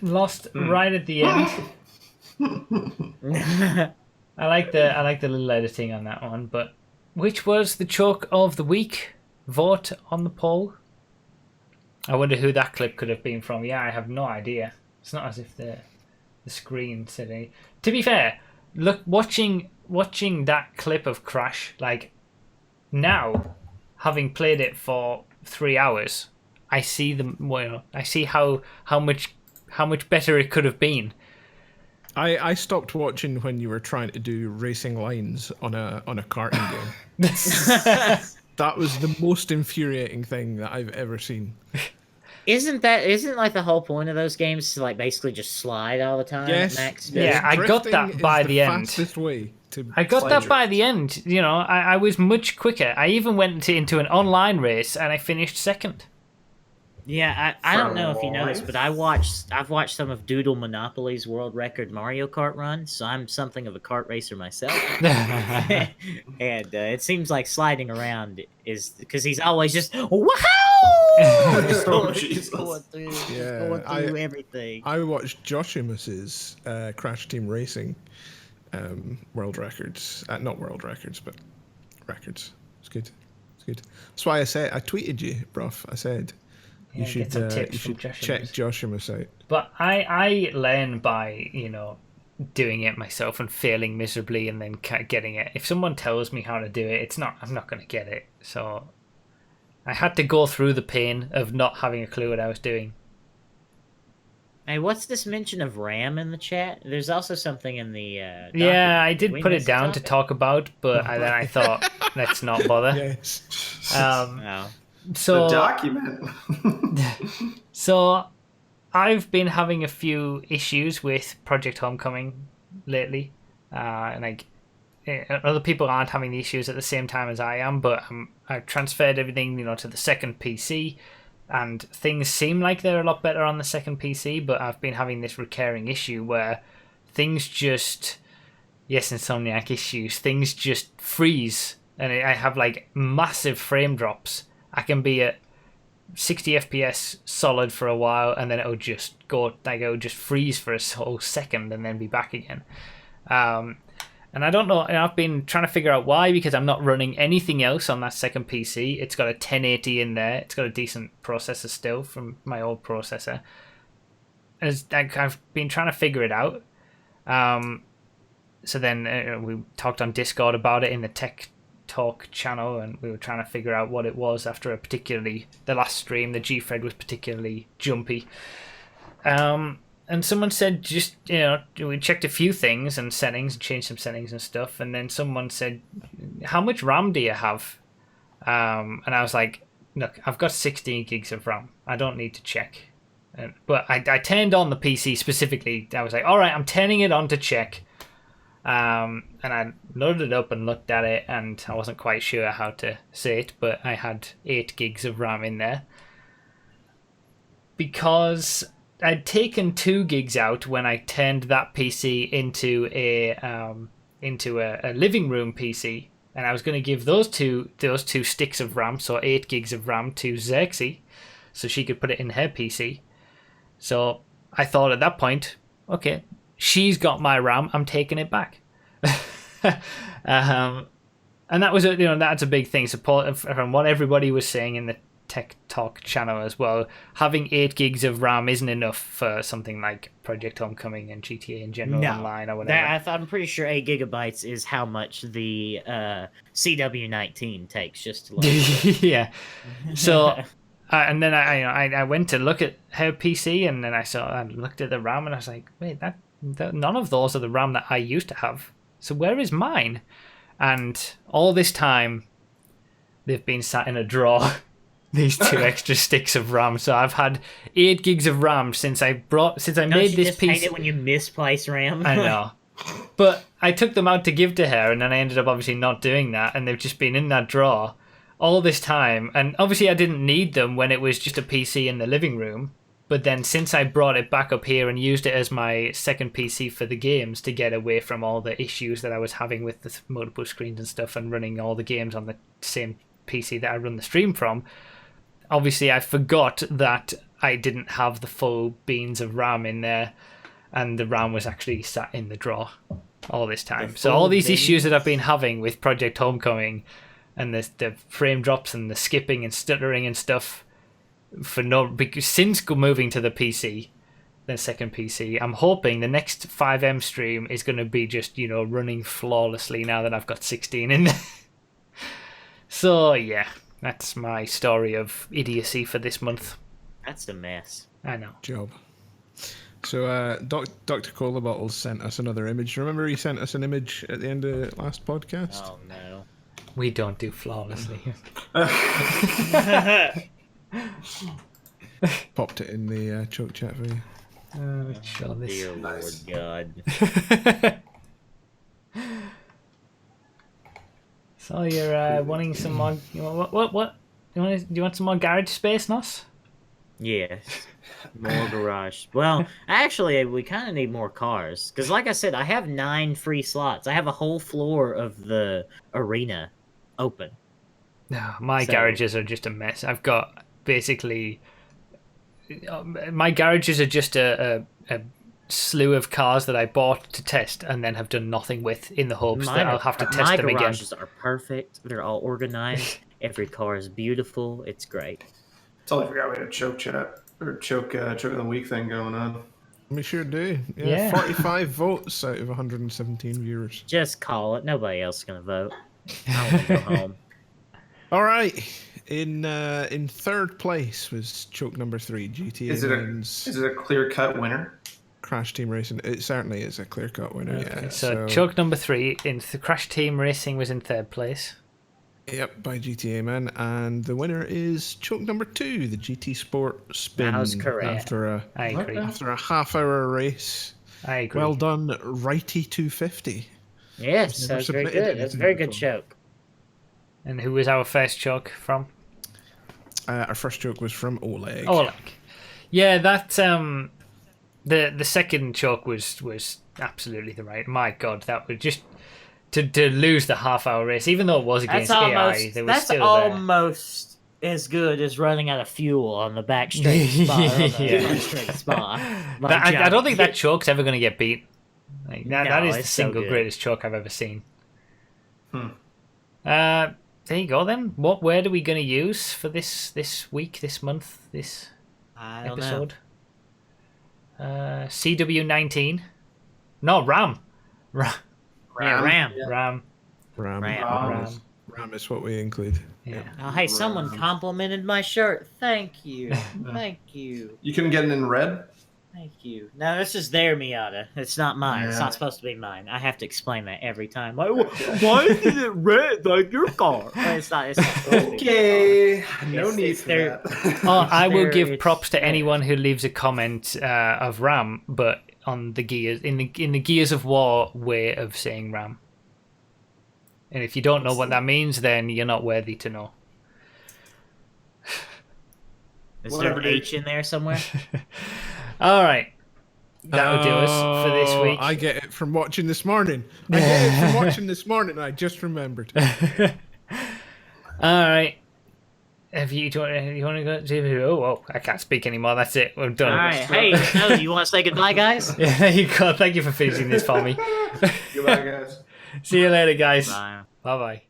Lost right at the end. I like the little editing on that one. But which was the choke of the week? Vote on the poll. I wonder who that clip could have been from. Yeah, I have no idea. It's not as if the screen said any. To be fair, look, watching that clip of Crash, like now, having played it for 3 hours, I see I see how much better it could have been. I stopped watching when you were trying to do racing lines on a karting game. That was the most infuriating thing that I've ever seen. Isn't like the whole point of those games to like basically just slide all the time at max speed? Yeah, I got that by the end. Fastest way to I got that slide by the end. You know, I was much quicker. I even went into an online race and I finished second. Yeah, I don't know if you know this, but I've watched some of Doodle Monopoly's world record Mario Kart run, so I'm something of a kart racer myself. And it seems like sliding around is because he's always just wow, Jesus. going through everything. I watched Joshimus's Crash Team Racing world records. Not world records, but records. It's good. It's good. That's why I tweeted you, bruv. I said you should check Joshimus out. But I learn by, you know, doing it myself and failing miserably and then getting it. If someone tells me how to do it, I'm not going to get it. So I had to go through the pain of not having a clue what I was doing. Hey, what's this mention of RAM in the chat? There's also something in the yeah, I did we put it missed down the to topic? talk about, but then I thought, let's not bother. Yes. Oh. So The document. So, I've been having a few issues with Project Homecoming lately, and like other people aren't having the issues at the same time as I am. But I've transferred everything, you know, to the second PC, and things seem like they're a lot better on the second PC. But I've been having this recurring issue where things just, yes, Insomniac issues, things just freeze, and I have like massive frame drops. I can be at 60 FPS solid for a while, and then it'll just freeze for a whole second and then be back again. And I don't know, and I've been trying to figure out why, because I'm not running anything else on that second PC. It's got a 1080 in there. It's got a decent processor still from my old processor. I've been trying to figure it out. So then we talked on Discord about it in the Tech Talk channel, and we were trying to figure out what it was after the last stream. The G-thread was particularly jumpy. And someone said, just, you know, we checked a few things and settings and changed some settings and stuff, and then someone said, how much RAM do you have? And I was like, look, I've got 16 gigs of RAM. I don't need to check. But I turned on the PC specifically. I was like, all right, I'm turning it on to check. And I loaded it up and looked at it, and I wasn't quite sure how to say it, but I had 8 gigs of RAM in there. Because I'd taken 2 gigs out when I turned that PC into a living room PC, and I was going to give those two sticks of RAM, so 8 gigs of RAM, to Xerxes, so she could put it in her PC. So I thought at that point, okay, she's got my RAM, I'm taking it back. And that was that's a big thing. Support from what everybody was saying in the Tech Talk channel as well. Having 8 gigs of RAM isn't enough for something like Project Homecoming and GTA in general online or whatever. I'm pretty sure 8 gigabytes is how much the CW19 takes just to load. Yeah. So and then I went to look at her PC, and then I looked at the RAM, and I was like, wait, that none of those are the RAM that I used to have. So where is mine? And all this time, they've been sat in a drawer. These 2 extra sticks of RAM. So I've had 8 gigs of RAM since I made this PC. Hate it when you misplace RAM. I know. But I took them out to give to her, and then I ended up obviously not doing that, and they've just been in that drawer. all this time, and obviously I didn't need them when it was just a PC in the living room. But then since I brought it back up here and used it as my second PC for the games to get away from all the issues that I was having with the multiple screens and stuff and running all the games on the same PC that I run the stream from, obviously I forgot that I didn't have the full beans of RAM in there, and the RAM was actually sat in the drawer all this time. So all these issues that I've been having with Project Homecoming and the frame drops and the skipping and stuttering and stuff because since moving to the PC, the second PC, I'm hoping the next 5M stream is going to be just, running flawlessly now that I've got 16 in there. So yeah, that's my story of idiocy for this month. That's a mess. I know. Job. So Dr. Cola Bottles sent us another image. Remember he sent us an image at the end of last podcast? Oh no. We don't do flawlessly. Popped it in the choke chat for you. Show this. Dear Nice. Lord God. So you're wanting some more? What? Do you want some more garage space, Nos? Yes. More garage. Well, actually, we kind of need more cars. Because, like I said, I have 9 free slots. I have a whole floor of the arena open. No, my So- garages are just a mess. I've got basically... my garages are just a slew of cars that I bought to test and then have done nothing with in the hopes that I'll have to test my them again. garages are perfect. They're all organized. Every car is beautiful. It's great. Totally forgot we had a choke chat or choke of the week thing going on. We sure do. Yeah. 45 votes out of 117 viewers. Just call it. Nobody else is going to vote. I want to go home. All right. In third place was choke number 3, GTA Is Man's it a clear cut winner? Crash Team Racing. It certainly is a clear-cut winner, yeah. So choke number 3 in the Crash Team Racing was in third place. Yep, by GTA Man. And the winner is choke number 2, the GT Sport Spin. That was correct. I agree. After a half-hour race. I agree. Well done, Righty 250. Yes, Never that's very submitted good. That's a anything very good before. choke. And who was our first choke from? Our first choke was from Oleg. Oleg. Yeah, that the second choke was absolutely the right. My God, that was just to lose the half-hour race, even though it was against AI. They were That's still almost as good as running out of fuel on the back straight spot. Or on the Yeah. front straight spot. I don't think that choke's ever going to get beat. Like, that No, is the it's so single good. greatest choke I've ever seen. There you go then. What word are we going to use for this week, this month, this I don't know. episode? CW19. No, RAM. Yeah, Ram. RAM. Ram. Ram. Ram is what we include. Yeah. Oh, hey, someone complimented my shirt. Thank you. Thank you. You couldn't get it in red? Thank you. No, this is their Miata. It's not mine. It's Yeah. not supposed to be mine. I have to explain that every time. Like, why is it red like your car? It's not. It's not supposed to be. Okay. No It's- need it's for their- that. Oh, I will There give it's- props to anyone who leaves a comment of RAM, but on the gears in the Gears of War way of saying RAM. And if you don't know what that means, then you're not worthy to know. Is there Whatever, an dude. H in there somewhere? All right, that'll do us for this Oh, week. I get it from watching this morning. I get it from watching this morning. I just remembered. All right. Have you want to go? Oh, I can't speak anymore. That's it. We're done. All right. Hey, no, you want to say goodbye, guys? Yeah, there you go. Thank you for finishing this for me. Goodbye, guys. See you later, guys. Bye. Bye bye.